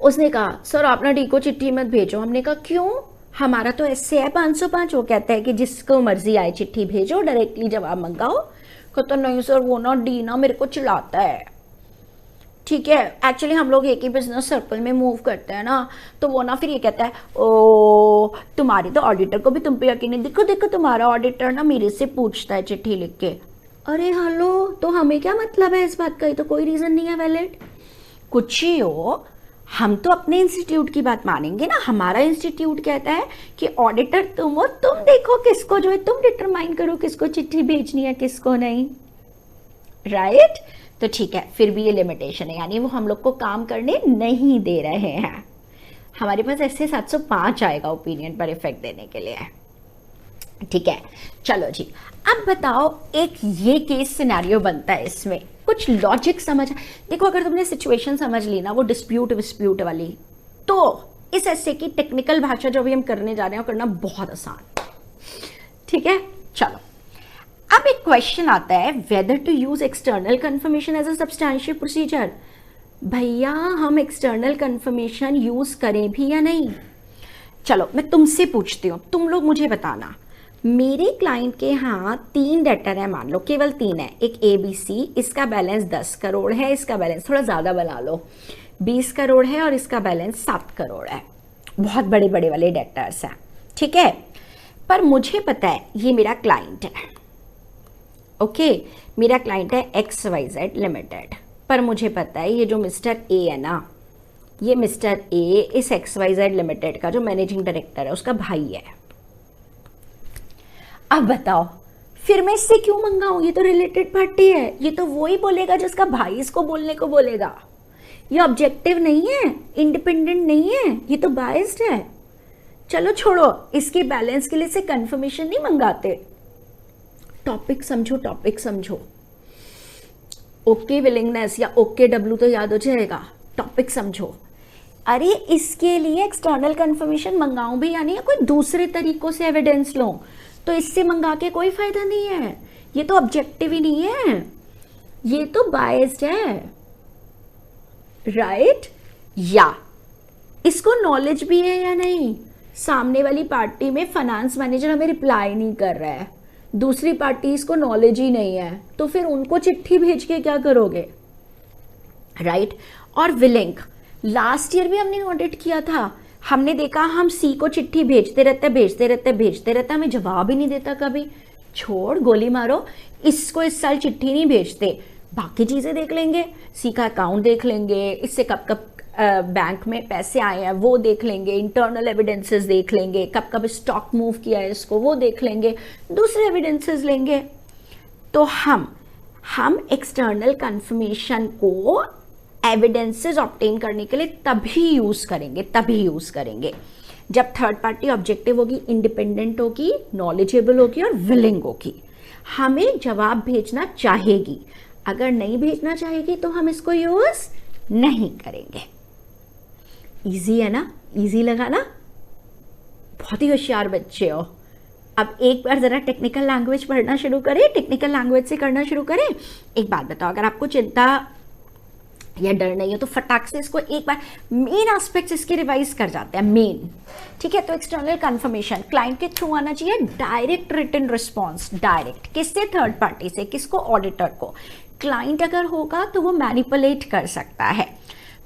उसने कहा सर आप ना डी को चिट्ठी मत भेजो। हमने कहा क्यों, हमारा तो ऐसे है 505, वो कहता है कि जिसको मर्जी आए चिट्ठी भेजो, डायरेक्टली जवाब मंगाओ। कहता नहीं सर वो ना डी ना मेरे को चिढ़ाता है, ठीक है, एक्चुअली हम लोग एक ही बिजनेस सर्कल में मूव करते हैं ना, तो वो ना फिर ये कहता है ओ तुम्हारी तो ऑडिटर को भी तुम पे यकीन नहीं, देखो तुम्हारा ऑडिटर ना मेरे से पूछता है चिट्ठी लिख के। अरे हेलो, तो हमें क्या मतलब है इस बात का, ये तो कोई रीजन नहीं है वैलिड। कुछ ही हो, हम तो अपने इंस्टीट्यूट की बात मानेंगे ना। हमारा इंस्टीट्यूट कहता है कि ऑडिटर तुम हो, तुम देखो किसको जो है तुम डिटरमाइन करो किसको चिट्ठी भेजनी है किसको नहीं, राइट। तो ठीक है, फिर भी ये लिमिटेशन है, यानी वो हम लोग को काम करने नहीं दे रहे हैं। हमारे पास ऐसे 705 आएगा ओपिनियन पर इफेक्ट देने के लिए, ठीक है। चलो जी, अब बताओ एक ये केस सिनेरियो बनता है, इसमें कुछ लॉजिक समझ। देखो अगर तुमने सिचुएशन समझ ली ना, वो डिस्प्यूट वाली, तो इस ऐसे की टेक्निकल भाषा जो भी हम करने जा रहे हैं वो करना बहुत आसान, ठीक है। चलो अब एक क्वेश्चन आता है, whether to use external confirmation as a substantial procedure. भैया हम एक्सटर्नल कंफर्मेशन यूज करें भी या नहीं। चलो मैं तुमसे पूछती हूँ, तुम लोग मुझे बताना। मेरे क्लाइंट के यहाँ 3 डेटर है, मान लो केवल 3 है, एक ABC, इसका बैलेंस 10 करोड़ है, इसका बैलेंस थोड़ा ज्यादा बना लो 20 करोड़ है, और इसका बैलेंस 7 करोड़ है। बहुत बड़े बड़े वाले डेटर्स हैं, ठीक है। पर मुझे पता है ये मेरा क्लाइंट है, ओके, मेरा क्लाइंट है XYZ लिमिटेड। पर मुझे पता है ये जो मिस्टर A है ना, ये मिस्टर A इस XYZ लिमिटेड का जो मैनेजिंग डायरेक्टर है उसका भाई है। अब बताओ फिर मैं इससे क्यों मंगाऊं, ये तो रिलेटेड पार्टी है, ये तो वो ही बोलेगा जिसका भाई इसको बोलने को बोलेगा। ये ऑब्जेक्टिव नहीं है, इंडिपेंडेंट नहीं है, ये तो बायस्ड है। चलो छोड़ो, इसके बैलेंस के लिए से कंफर्मेशन नहीं मंगाते। टॉपिक समझो, ओके विलिंगनेस या ओके डब्ल्यू तो याद हो जाएगा, टॉपिक समझो। अरे इसके लिए एक्सटर्नल कंफर्मेशन मंगाऊं भी यानी, या कोई दूसरे तरीकों से एविडेंस लो, तो इससे मंगा के कोई फायदा नहीं है। ये तो ऑब्जेक्टिव ही नहीं है, ये तो बायस्ड है, राइट। या इसको नॉलेज भी है या नहीं, सामने वाली पार्टी में फाइनेंस मैनेजर हमें रिप्लाई नहीं कर रहा है, दूसरी पार्टी इसको नॉलेज ही नहीं है, तो फिर उनको चिट्ठी भेज के क्या करोगे, राइट। और विलिंग, लास्ट ईयर भी हमने ऑडिट किया था, हमने देखा हम सी को चिट्ठी भेजते रहते, हमें जवाब ही नहीं देता कभी। छोड़, गोली मारो, इसको इस साल चिट्ठी नहीं भेजते, बाकी चीजें देख लेंगे, सी का अकाउंट देख लेंगे, इससे कब कब बैंक में पैसे आए हैं वो देख लेंगे, इंटरनल एविडेंसेस देख लेंगे, कब कब स्टॉक मूव किया है इसको वो देख लेंगे, दूसरे एविडेंसेस लेंगे। तो हम एक्सटर्नल कंफर्मेशन को एविडेंसेस ऑब्टेन करने के लिए तभी यूज करेंगे जब थर्ड पार्टी ऑब्जेक्टिव होगी, इंडिपेंडेंट होगी, नॉलेजेबल होगी और विलिंग होगी, हमें जवाब भेजना चाहेगी। अगर नहीं भेजना चाहेगी तो हम इसको यूज नहीं करेंगे। इजी है ना, इजी लगा ना, बहुत ही होशियार बच्चे हो। अब एक बार जरा टेक्निकल लैंग्वेज पढ़ना शुरू करें, टेक्निकल लैंग्वेज से करना शुरू करें। एक बात बताओ, अगर आपको चिंता या डर नहीं है तो फटाक से इसको एक बार मेन एस्पेक्ट्स इसके रिवाइज कर जाते हैं, मेन। ठीक है, तो एक्सटर्नल कंफर्मेशन क्लाइंट के थ्रू आना चाहिए, डायरेक्ट रिटन रिस्पॉन्स, डायरेक्ट किससे, थर्ड पार्टी से, किसको, ऑडिटर को। क्लाइंट अगर होगा तो वो मैनिपुलेट कर सकता है।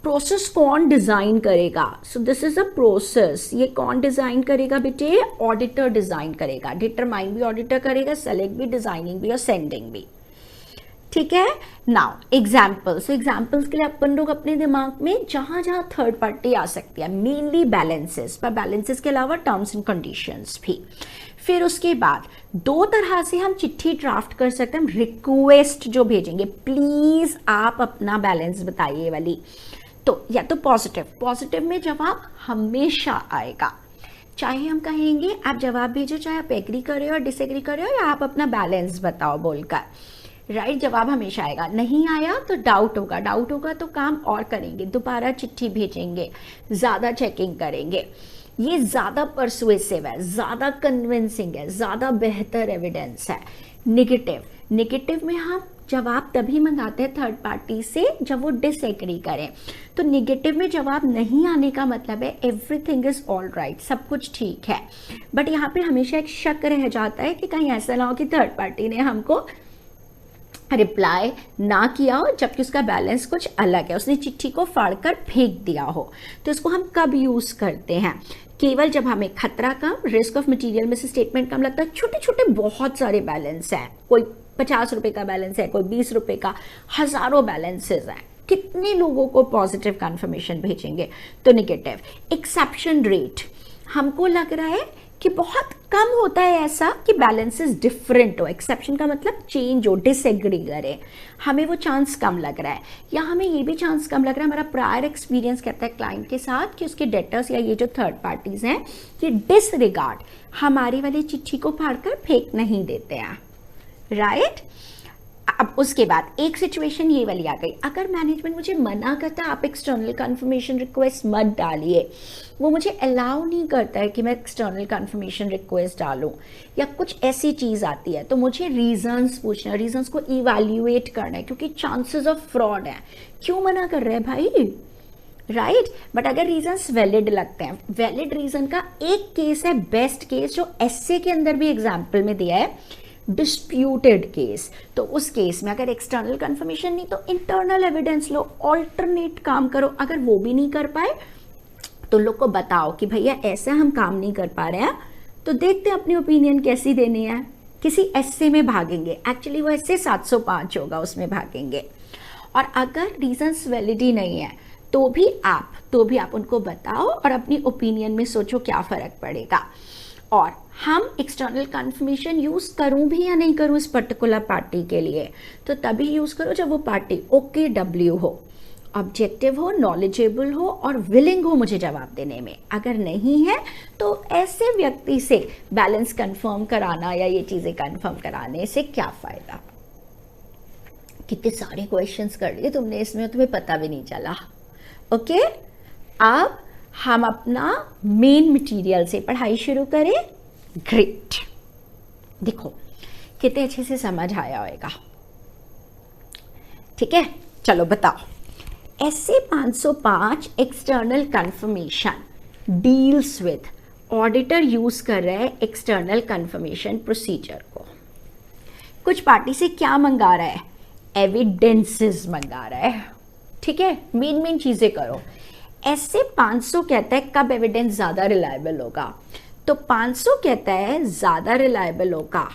प्रोसेस कौन डिजाइन करेगा, so this is a process, ये कौन डिजाइन करेगा बेटे, ऑडिटर डिजाइन करेगा, डिटरमाइन भी ऑडिटर करेगा, सेलेक्ट भी, डिजाइनिंग भी और सेंडिंग भी। ठीक है, नाउ एग्जाम्पल्स, एग्जाम्पल्स के लिए अपन लोग अपने दिमाग में जहां जहां थर्ड पार्टी आ सकती है, मेनली बैलेंसेस, पर बैलेंसेस के अलावा टर्म्स एंड कंडीशंस भी। फिर उसके बाद दो तरह से हम चिट्ठी ड्राफ्ट कर सकते हैं, हम रिक्वेस्ट जो भेजेंगे, प्लीज आप अपना बैलेंस बताइए वाली, तो या तो पॉजिटिव में जवाब हमेशा आएगा, चाहे हम कहेंगे आप जवाब भेजो, चाहे आप एग्री करे और डिसएग्री करे हो, या आप अपना बैलेंस बताओ बोलकर, राइट, जवाब हमेशा आएगा। नहीं आया तो डाउट होगा तो काम और करेंगे, दोबारा चिट्ठी भेजेंगे, ज्यादा चेकिंग करेंगे, ये ज्यादा परसुएसिव है, ज्यादा कन्विंसिंग है, ज्यादा बेहतर एविडेंस है। निगेटिव में हम जवाब तभी मंगाते हैं थर्ड पार्टी से जब वो डिसएग्री करें। तो निगेटिव में जवाब नहीं आने का मतलब है एवरीथिंग इज ऑल राइट, सब कुछ ठीक है, बट यहाँ पे हमेशा एक शक रह जाता है कि कहीं ऐसा ना हो कि थर्ड पार्टी ने हमको रिप्लाई ना किया हो जबकि उसका बैलेंस कुछ अलग है, उसने चिट्ठी को फाड़कर फेंक दिया हो। तो इसको हम कब यूज करते हैं, केवल जब हमें खतरा कम, risk of material misstatement कम लगता है, छोटे छोटे बहुत सारे बैलेंस हैं, कोई 50 रुपए का बैलेंस है, कोई 20 रुपए का, हजारों बैलेंसेस हैं, कितने लोगों को पॉजिटिव कंफर्मेशन भेजेंगे। तो निगेटिव। एक्सेप्शन रेट, हमको लग रहा है कि बहुत कम होता है ऐसा कि बैलेंसेस डिफरेंट हो, एक्सेप्शन का मतलब चेंज हो, डिसएग्री करे, हमें वो चांस कम लग रहा है, या हमें ये भी चांस कम लग रहा है, हमारा प्रायर एक्सपीरियंस कहता है क्लाइंट के साथ कि उसके डेटर्स या ये जो थर्ड पार्टीज हैं ये डिसरिगार्ड, हमारी वाली चिट्ठी को फाड़कर फेंक नहीं देते हैं, राइट। अब उसके बाद एक सिचुएशन ये वाली आ गई, अगर मैनेजमेंट मुझे मना करता है आप एक्सटर्नल कंफर्मेशन रिक्वेस्ट मत डालिए, वो मुझे अलाउ नहीं करता है कि मैं एक्सटर्नल कंफर्मेशन रिक्वेस्ट डालूं, या कुछ ऐसी चीज आती है तो मुझे रीजंस पूछना, रीजंस को इवैल्यूएट करना है क्योंकि चांसेस ऑफ फ्रॉड है, क्यों मना कर रहे हैं भाई, राइट। बट अगर रीजंस वैलिड लगते हैं, वैलिड रीजन का एक केस है बेस्ट केस जो एसए के अंदर भी एग्जाम्पल में दिया है, डिस्प्यूटेड केस। तो उस केस में अगर एक्सटर्नल कंफर्मेशन नहीं तो इंटरनल एविडेंस लो, ऑल्टरनेट काम करो, अगर वो भी नहीं कर पाए तो लोग को बताओ कि भैया ऐसा हम काम नहीं कर पा रहे हैं, तो देखते हैं अपनी ओपिनियन कैसी देनी है, किसी एसए में भागेंगे, एक्चुअली वो एसए 705 होगा उसमें भागेंगे। और अगर रीजंस वैलिडी नहीं है तो भी आप उनको बताओ और अपनी ओपिनियन में सोचो क्या फर्क पड़ेगा। और हम एक्सटर्नल कंफर्मेशन यूज करूं भी या नहीं करूं इस पर्टिकुलर पार्टी के लिए, तो तभी यूज करो जब वो पार्टी OKW हो, ऑब्जेक्टिव हो, नॉलेजेबल हो और विलिंग हो मुझे जवाब देने में। अगर नहीं है तो ऐसे व्यक्ति से बैलेंस कंफर्म कराना या ये चीजें कंफर्म कराने से क्या फायदा। कितने सारे क्वेश्चंस कर लिए तुमने इसमें, तुम्हें पता भी नहीं चला। ओके, अब हम अपना मेन मटेरियल से पढ़ाई शुरू करें। ग्रेट, देखो कितने अच्छे से समझ आया होगा। ठीक है, चलो बताओ। SA 505 external confirmation deals with, auditor use कर रहा है एक्सटर्नल कंफर्मेशन प्रोसीजर को। कुछ पार्टी से क्या मंगा रहा है, एविडेंसेस मंगा रहा है, ठीक है, मेन चीजें करो। ऐसे 500 कहता है कब एविडेंस ज्यादा रिलायबल होगा, तो 500 कहता है ज्यादा रिलायबल होगा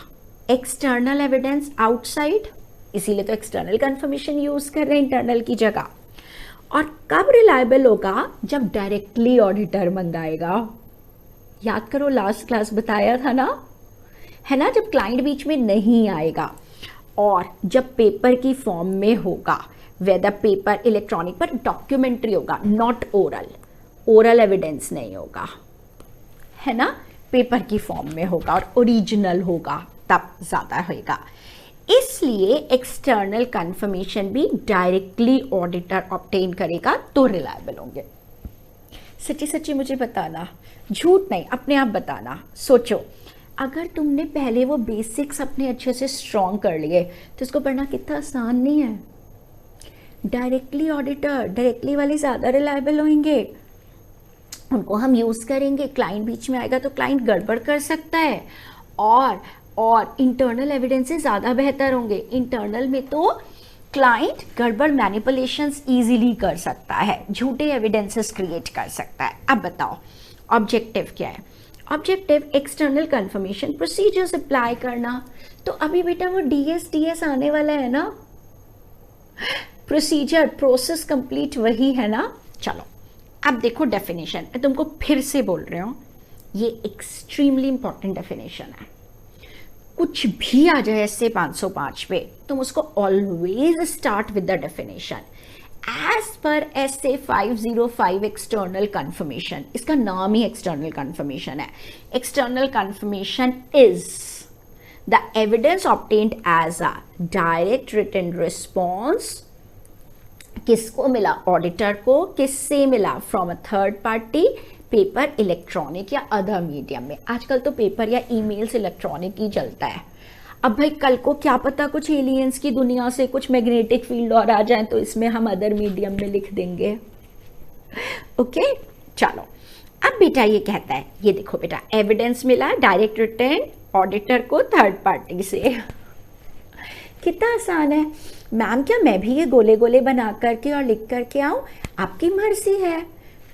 एक्सटर्नल एविडेंस आउटसाइड, इसीलिए तो एक्सटर्नल कंफर्मेशन यूज कर रहे हैं इंटरनल की जगह। और कब रिलायबल होगा, जब डायरेक्टली ऑडिटर मंगाएगा। याद करो लास्ट क्लास बताया था ना, है ना, जब क्लाइंट बीच में नहीं आएगा और जब पेपर की फॉर्म में होगा, वेदर पेपर इलेक्ट्रॉनिक पर डॉक्यूमेंट्री होगा, नॉट ओरल, ओरल एविडेंस नहीं होगा, है ना, पेपर की फॉर्म में होगा और ओरिजिनल होगा, तब ज्यादा होगा। इसलिए एक्सटर्नल कंफर्मेशन भी डायरेक्टली ऑडिटर ऑब्टेन करेगा तो रिलायबल होंगे। सच्ची सच्ची मुझे बताना, झूठ नहीं, अपने आप बताना। सोचो अगर तुमने पहले वो बेसिक्स अपने अच्छे से स्ट्रॉन्ग कर लिए तो इसको पढ़ना कितना आसान नहीं है। डायरेक्टली ऑडिटर, डायरेक्टली वाले ज़्यादा रिलायबल होंगे, उनको हम यूज़ करेंगे, क्लाइंट बीच में आएगा तो क्लाइंट गड़बड़ कर सकता है। और इंटरनल एविडेंस से ज़्यादा बेहतर होंगे। इंटरनल में तो क्लाइंट गड़बड़ मैनिपुलेशंस इजीली कर सकता है, झूठे एविडेंसेस क्रिएट कर सकता है। अब बताओ ऑब्जेक्टिव क्या है? Objective external confirmation procedures apply करना। तो अभी बेटा वो टीएस आने वाला है ना, प्रोसीजर प्रोसेस कंप्लीट वही है ना। चलो अब देखो डेफिनेशन, मैं तुमको फिर से बोल रही हूँ, ये एक्सट्रीमली इंपॉर्टेंट डेफिनेशन है। कुछ भी आ जाए ऐसे 505 पे, तुम उसको always start with the definition as per SA 505 external confirmation. इसका नाम ही एक्सटर्नल कंफर्मेशन है। External confirmation is the evidence obtained as a direct written response. किसको मिला? ऑडिटर को। किससे मिला? From a third party, paper, electronic या अदर मीडियम में। आजकल तो पेपर या ईमेल से इलेक्ट्रॉनिक ही चलता है। अब भाई कल को क्या पता कुछ एलियंस की दुनिया से कुछ मैग्नेटिक फील्ड और आ जाए तो इसमें हम अदर मीडियम में लिख देंगे। ओके चलो अब बेटा ये कहता है, ये देखो बेटा, एविडेंस मिला डायरेक्ट रिटर्न ऑडिटर को थर्ड पार्टी से। कितना आसान है मैम, क्या मैं भी ये गोले गोले बना करके और लिख करके आऊं? आपकी मर्जी है,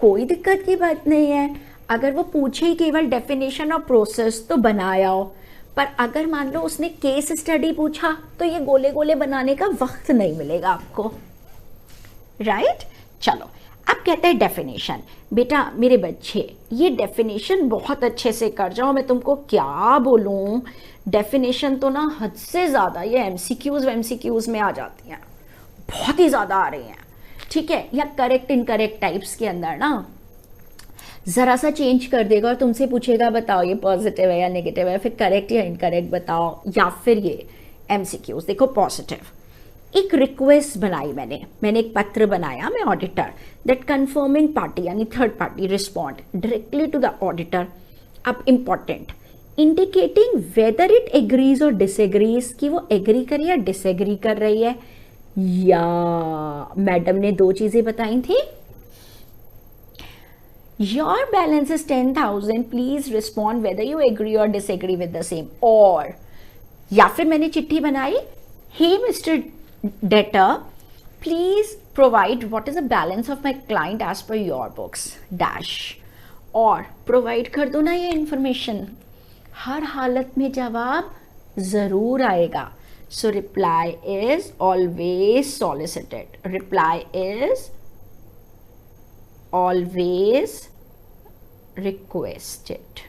कोई दिक्कत की बात नहीं है। अगर वो पूछे ही केवल डेफिनेशन और प्रोसेस तो बनाया, पर अगर मान लो उसने केस स्टडी पूछा तो ये गोले गोले बनाने का वक्त नहीं मिलेगा आपको, राइट। चलो अब कहते हैं डेफिनेशन। बेटा मेरे बच्चे ये डेफिनेशन बहुत अच्छे से कर जाओ, मैं तुमको क्या बोलूं, डेफिनेशन तो ना हद से ज़्यादा ये एमसीक्यूज में आ जाती हैं, बहुत ही ज़्यादा आ रही हैं, ठीक है। या करेक्ट इनकरेक्ट टाइप्स के अंदर ना ज़रा सा चेंज कर देगा और तुमसे पूछेगा बताओ ये पॉजिटिव है या नेगेटिव है, फिर करेक्ट या इनकरेक्ट बताओ, या फिर ये एमसीक्यूज। देखो पॉजिटिव, एक रिक्वेस्ट बनाई मैंने एक पत्र बनाया, मैं ऑडिटर, दैट कंफर्मिंग पार्टी यानी third party respond directly to the auditor. अब important, indicating whether it agrees और डिसएग्रीज, कि वो एग्री कर या डिसएग्री कर रही है। या मैडम ने दो चीजें बताई थी, your balance is 10,000 please respond whether you agree और डिसएग्री विद द सेम। और या फिर मैंने चिट्ठी बनाई, hey mister debtor please provide what is the balance of my client as per your books dash, और प्रोवाइड कर दो ना ये इंफॉर्मेशन। हर हालत में जवाब जरूर आएगा। So reply is always solicited, reply is always requested.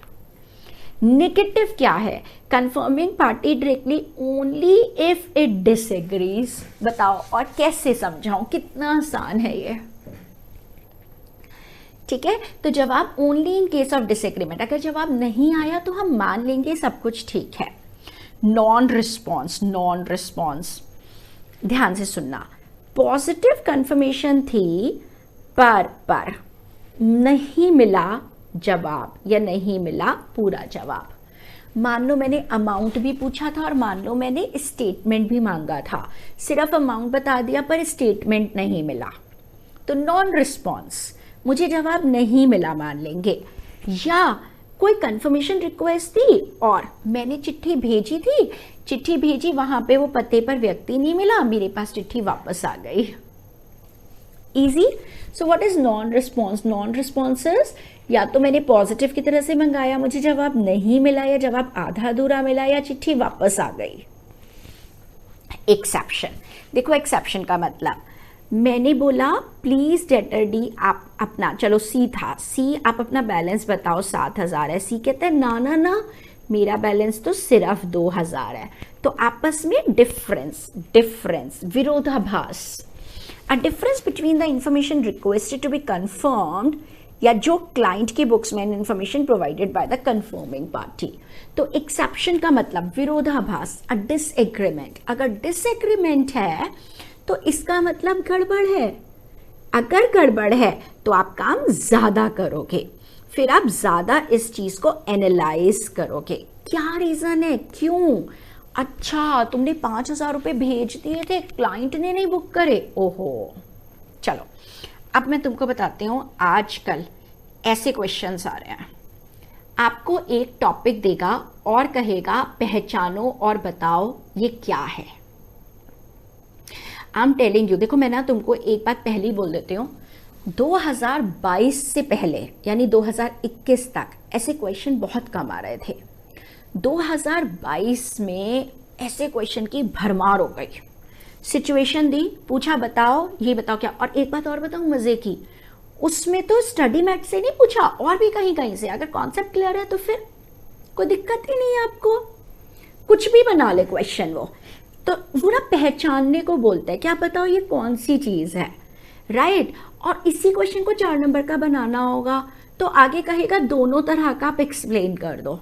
Negative क्या है? Confirming party directly only if it disagrees. बताओ और कैसे समझाऊं, कितना आसान है ये, ठीक है। तो जवाब only in case of disagreement. अगर जवाब नहीं आया तो हम मान लेंगे सब कुछ ठीक है। नॉन रिस्पॉन्स, नॉन रिस्पॉन्स ध्यान से सुनना, पॉजिटिव कंफर्मेशन थी पर नहीं मिला जवाब या नहीं मिला पूरा जवाब। मान लो मैंने अमाउंट भी पूछा था और मान लो मैंने स्टेटमेंट भी मांगा था, सिर्फ अमाउंट बता दिया पर स्टेटमेंट नहीं मिला, तो नॉन रिस्पॉन्स, मुझे जवाब नहीं मिला मान लेंगे। या कोई कंफर्मेशन रिक्वेस्ट थी और मैंने चिट्ठी भेजी, वहां पे वो पते पर व्यक्ति नहीं मिला, मेरे पास चिट्ठी वापस आ गई, easy. So what is non response? Non responses, या तो मैंने पॉजिटिव की तरह से मंगाया, मुझे जवाब नहीं मिला, या जवाब आधा अधूरा मिला, या चिट्ठी वापस आ गई। एक्सेप्शन, देखो एक्सेप्शन का मतलब, मैंने बोला प्लीज डेटर डी आप अपना, चलो सी था, सी आप अपना बैलेंस बताओ 7,000 है। सी कहता है ना ना ना, मेरा बैलेंस तो सिर्फ 2,000 है। तो आपस में डिफरेंस, विरोधाभास, a difference between the information requested to be confirmed, या जो क्लाइंट की बुक्स में information provided by the confirming party. तो एक्सेप्शन का मतलब विरोधाभास, अ डिसएग्रीमेंट। अगर डिसएग्रीमेंट है तो इसका मतलब गड़बड़ है। अगर गड़बड़ है तो आप काम ज्यादा करोगे, फिर आप ज्यादा इस चीज को एनालाइज करोगे। क्या रीजन है, क्यों? अच्छा, तुमने 5,000 रुपए भेज दिए थे, क्लाइंट ने नहीं बुक करे, ओहो। चलो अब मैं तुमको बताती हूं, आजकल ऐसे क्वेश्चंस आ रहे हैं, आपको एक टॉपिक देगा और कहेगा पहचानो और बताओ ये क्या है। आई एम टेलिंग यू, देखो मैं ना तुमको एक बात पहले ही बोल देती हूँ, 2022 से पहले यानी 2021 तक ऐसे क्वेश्चन बहुत कम आ रहे थे। 2022 में ऐसे क्वेश्चन की भरमार हो गई। सिचुएशन दी, पूछा बताओ ये बताओ क्या। और एक बात और बताऊं मजे की, उसमें तो स्टडी मैट से नहीं पूछा, और भी कहीं कहीं से। अगर कॉन्सेप्ट क्लियर है तो फिर कोई दिक्कत ही नहीं है, आपको कुछ भी बना ले क्वेश्चन वो। तो वो ना पहचानने को बोलता है, क्या बताओ ये कौन सी चीज है, राइट। और इसी क्वेश्चन को 4 नंबर का बनाना होगा, तो आगे कहेगा दोनों तरह का आप एक्सप्लेन कर दो।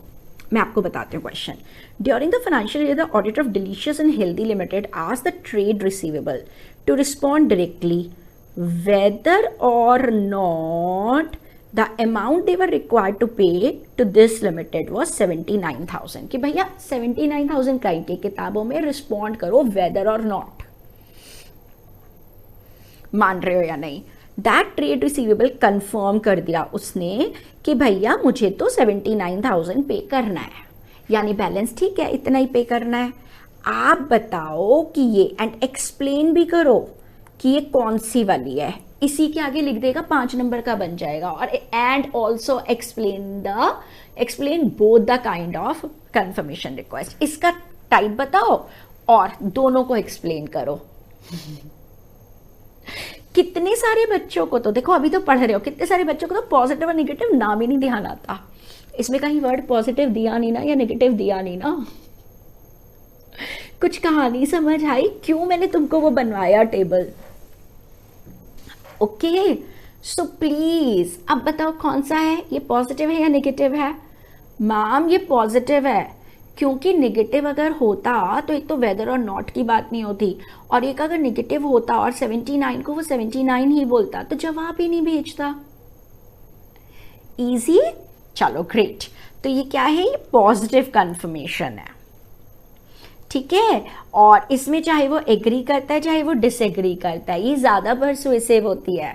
मैं आपको बताती हूँ question. During the financial year the auditor of delicious and healthy limited asked the trade receivable to respond directly whether or not the amount they were required to pay to this limited was 79,000। कि भैया 79,000 client की किताबों में respond करो whether or not, मान रहे हो या नहीं। दैट ट्रेड रिसीवेबल कंफर्म कर दिया उसने कि भैया मुझे तो 79,000 पे करना है, यानी बैलेंस ठीक है, इतना ही पे करना है। आप बताओ कि ये, एंड एक्सप्लेन भी करो कि ये कौन सी वाली है। इसी के आगे लिख देगा 5 नंबर का बन जाएगा। और and also explain both the kind of confirmation request. इसका टाइप बताओ और दोनों को एक्सप्लेन करो। कितने सारे बच्चों को तो देखो, अभी तो पढ़ रहे हो, कितने सारे बच्चों को तो पॉजिटिव और नेगेटिव नाम ही नहीं ध्यान आता। इसमें कहीं वर्ड पॉजिटिव दिया नहीं ना, या नेगेटिव दिया नहीं ना। कुछ कहानी समझ आई क्यों मैंने तुमको वो बनवाया टेबल? ओके, सो प्लीज अब बताओ कौन सा है, ये पॉजिटिव है या नेगेटिव है? मैम ये पॉजिटिव है, क्योंकि नेगेटिव अगर होता तो एक तो वेदर और नॉट की बात नहीं होती, और एक अगर नेगेटिव होता और 79 को वो 79 ही बोलता तो जवाब ही नहीं भेजता। इजी, चलो ग्रेट। तो ये क्या है, ये पॉजिटिव कंफर्मेशन है, ठीक है। और इसमें चाहे वो एग्री करता है चाहे वो डिसएग्री करता है, ये ज्यादा परसुएसिव होती है।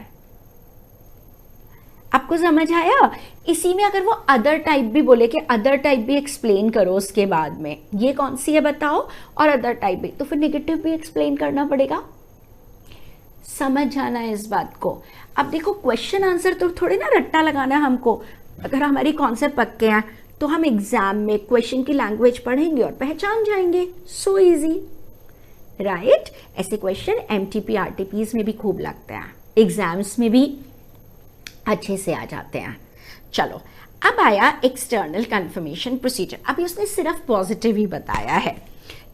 आपको समझ आया? इसी में अगर वो अदर टाइप भी बोले कि अदर टाइप भी एक्सप्लेन करो उसके बाद में, ये कौन सी है बताओ, और अदर टाइप भी, तो फिर नेगेटिव भी एक्सप्लेन करना पड़ेगा। समझ जाना है इस बात को। अब देखो क्वेश्चन आंसर तो थोड़े ना रट्टा लगाना है हमको। अगर हमारी कॉन्सेप्ट पक्के हैं तो हम एग्जाम में क्वेश्चन की लैंग्वेज पढ़ेंगे और पहचान जाएंगे। So easy, right. ऐसे क्वेश्चन एमटीपी आरटीपीज में भी खूब लगते हैं, एग्जाम्स में भी अच्छे से आ जाते हैं। चलो अब आया एक्सटर्नल कंफर्मेशन प्रोसीजर। अभी उसने सिर्फ पॉजिटिव ही बताया है।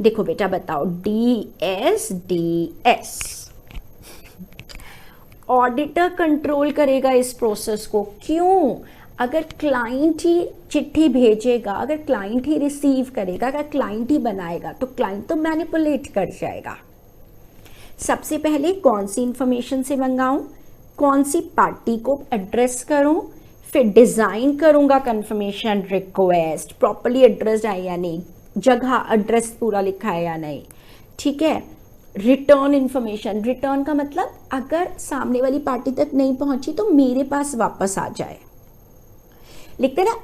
देखो बेटा बताओ, DSDS ऑडिटर कंट्रोल करेगा इस प्रोसेस को। क्यों? अगर क्लाइंट ही चिट्ठी भेजेगा, अगर क्लाइंट ही रिसीव करेगा, अगर क्लाइंट ही बनाएगा तो क्लाइंट तो मैनिपुलेट कर जाएगा। सबसे पहले कौन सी इंफॉर्मेशन से मंगाऊं, कौन सी पार्टी को एड्रेस करूं, फिर डिजाइन करूंगा कंफर्मेशन रिक्वेस्ट, प्रॉपर्ली एड्रेस्ड है या नहीं, जगह एड्रेस पूरा लिखा है या नहीं, ठीक है। रिटर्न इंफॉर्मेशन, रिटर्न का मतलब अगर सामने वाली पार्टी तक नहीं पहुंची तो मेरे पास वापस आ जाए। लिखते ना,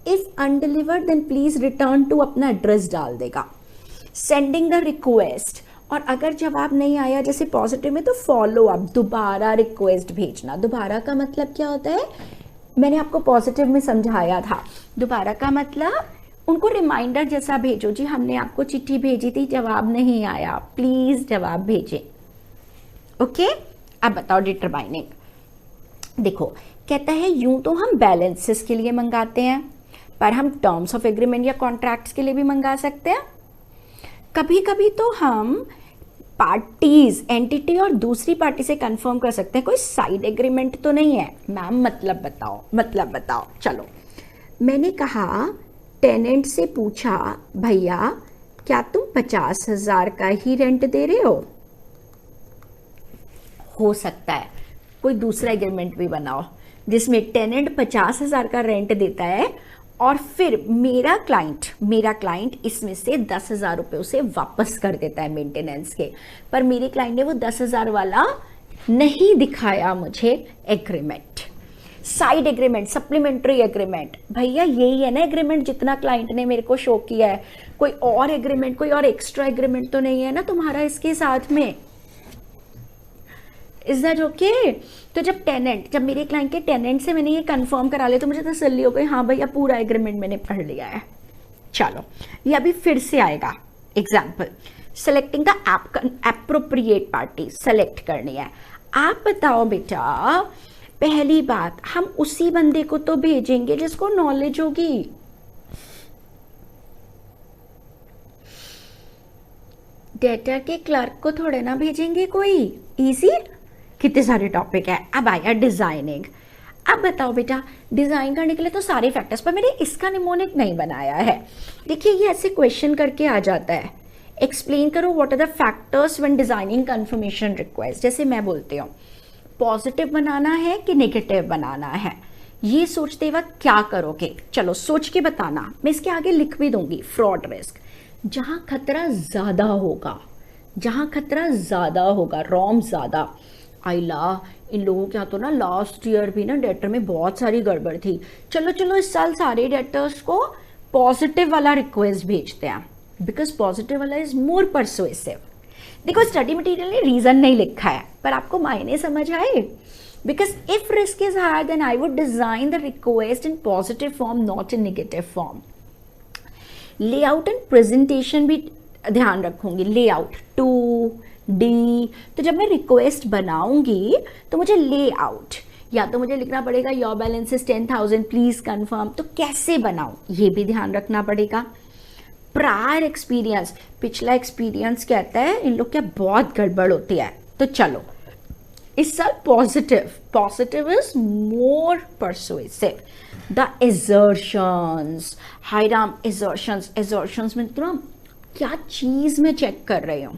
if undelivered then please return to, अपना एड्रेस डाल देगा। सेंडिंग द रिक्वेस्ट, और अगर जवाब नहीं आया जैसे पॉजिटिव में तो फॉलो अप, दोबारा रिक्वेस्ट भेजना। दोबारा का मतलब क्या होता है, मैंने आपको पॉजिटिव में समझाया था। दोबारा का मतलब उनको रिमाइंडर जैसा भेजो, जी हमने आपको चिट्ठी भेजी थी, जवाब नहीं आया, प्लीज जवाब भेजें। ओके, अब बताओ डिटरमाइनिंग। देखो कहता है यूं तो हम बैलेंसेस के लिए मंगाते हैं, पर हम टर्म्स ऑफ एग्रीमेंट या कॉन्ट्रैक्ट्स के लिए भी मंगा सकते हैं। कभी कभी तो हम पार्टीज, एंटिटी और दूसरी पार्टी से कंफर्म कर सकते हैं कोई साइड एग्रीमेंट तो नहीं है। मैम मतलब बताओ, मतलब बताओ। चलो, मैंने कहा टेनेंट से पूछा, भैया क्या तुम 50,000 का ही रेंट दे रहे हो सकता है कोई दूसरा एग्रीमेंट भी बनाओ जिसमें टेनेंट 50,000 का रेंट देता है और फिर मेरा क्लाइंट इसमें से 10,000 रुपये उसे वापस कर देता है मेंटेनेंस के, पर मेरे क्लाइंट ने वो 10,000 वाला नहीं दिखाया मुझे agreement, side agreement, supplementary agreement. भैया यही है ना एग्रीमेंट जितना क्लाइंट ने मेरे को शो किया है, कोई और एग्रीमेंट, कोई और एक्स्ट्रा एग्रीमेंट तो नहीं है ना तुम्हारा इसके साथ में। Is that okay? तो जब मेरे क्लाइंट के टेनेंट से मैंने ये कंफर्म करा लिया तो मुझे तसल्ली हो गई, हाँ भैया पूरा एग्रीमेंट मैंने पढ़ लिया है। चलो, ये अभी फिर से आएगा example. Selecting the appropriate party, select करनी है। आप बताओ बेटा, पहली बात हम उसी बंदे को तो भेजेंगे जिसको नॉलेज होगी। डेटर के क्लर्क को थोड़े ना भेजेंगे कोई। इजी, कितने सारे टॉपिक है। अब आया डिजाइनिंग। अब बताओ बेटा, डिजाइन करने के लिए तो सारे फैक्टर्स, पर मैंने इसका निमोनिक नहीं बनाया है। देखिए ये ऐसे क्वेश्चन करके आ जाता है, एक्सप्लेन करो what are the factors when designing confirmation request. जैसे मैं बोलती हूँ पॉजिटिव बनाना है कि नेगेटिव बनाना है, ये सोचते वक्त क्या करोगे? चलो सोच के बताना। मैं इसके आगे लिख भी दूंगी, फ्रॉड रिस्क, जहां खतरा ज्यादा होगा, रॉम ज्यादा। आइला, इन लोगों के तो ना लास्ट ईयर भी ना डेटर में बहुत सारी गड़बड़ थी। चलो इस साल सारे डेटर्स को पॉजिटिव वाला रिक्वेस्ट भेजते हैं, बिकॉज पॉजिटिव वाला इज मोर परसुएसिव। देखो स्टडी मटेरियल ने रीजन नहीं लिखा है, पर आपको मायने समझ आए। Because if risk is higher then I would design the request in positive form, not in negative form. Layout and presentation भी ध्यान रखूंगी। लेआउट 2D, तो जब मैं रिक्वेस्ट बनाऊंगी तो मुझे लेआउट, या तो मुझे लिखना पड़ेगा your balance is 10,000 please confirm, तो कैसे बनाऊं ये भी ध्यान रखना पड़ेगा। प्रायर एक्सपीरियंस, पिछला एक्सपीरियंस कहता है इन लोग क्या बहुत गड़बड़ होती है। तो चलो इस साल positive is more persuasive. The assertions, हाय राम, एजर्शंस में तो क्या चीज में चेक कर रही हूं,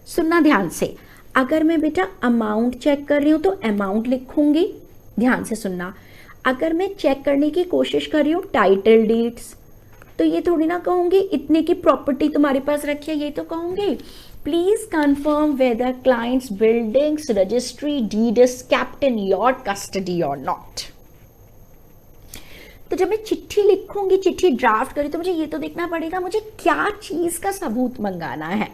सुनना ध्यान से। अगर मैं बेटा अमाउंट चेक कर रही हूं तो अमाउंट लिखूंगी, ध्यान से सुनना। अगर मैं चेक करने की कोशिश कर रही हूं टाइटल डीड्स, तो ये थोड़ी ना कहूंगी इतने की प्रॉपर्टी तुम्हारे पास रखी है, ये तो कहूंगी please confirm whether client's building's registry deed is kept in your custody और नॉट। तो जब मैं चिट्ठी लिखूंगी, चिट्ठी ड्राफ्ट करी, तो मुझे ये तो देखना पड़ेगा मुझे क्या चीज का सबूत मंगाना है।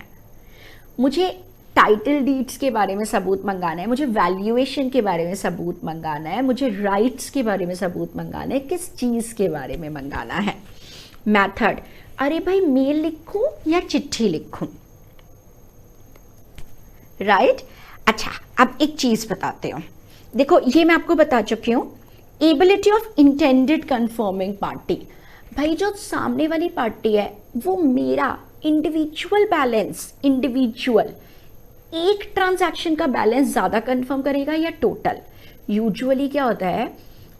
मुझे टाइटल डीड्स के बारे में सबूत मंगाना है, मुझे वैल्यूएशन के बारे में सबूत मंगाना है, मुझे राइट्स के बारे में सबूत मंगाना है, किस चीज के बारे में मंगाना है। मेथड, अरे भाई मेल लिखूं या चिट्ठी लिखूं, राइट? अच्छा, अब एक चीज बताते हो। देखो ये मैं आपको बता चुकी हूं, ability of intended confirming party. भाई जो सामने वाली पार्टी है वो मेरा इंडिविजुअल बैलेंस, एक ट्रांजैक्शन का बैलेंस ज्यादा कंफर्म करेगा या टोटल। यूजुअली क्या होता है,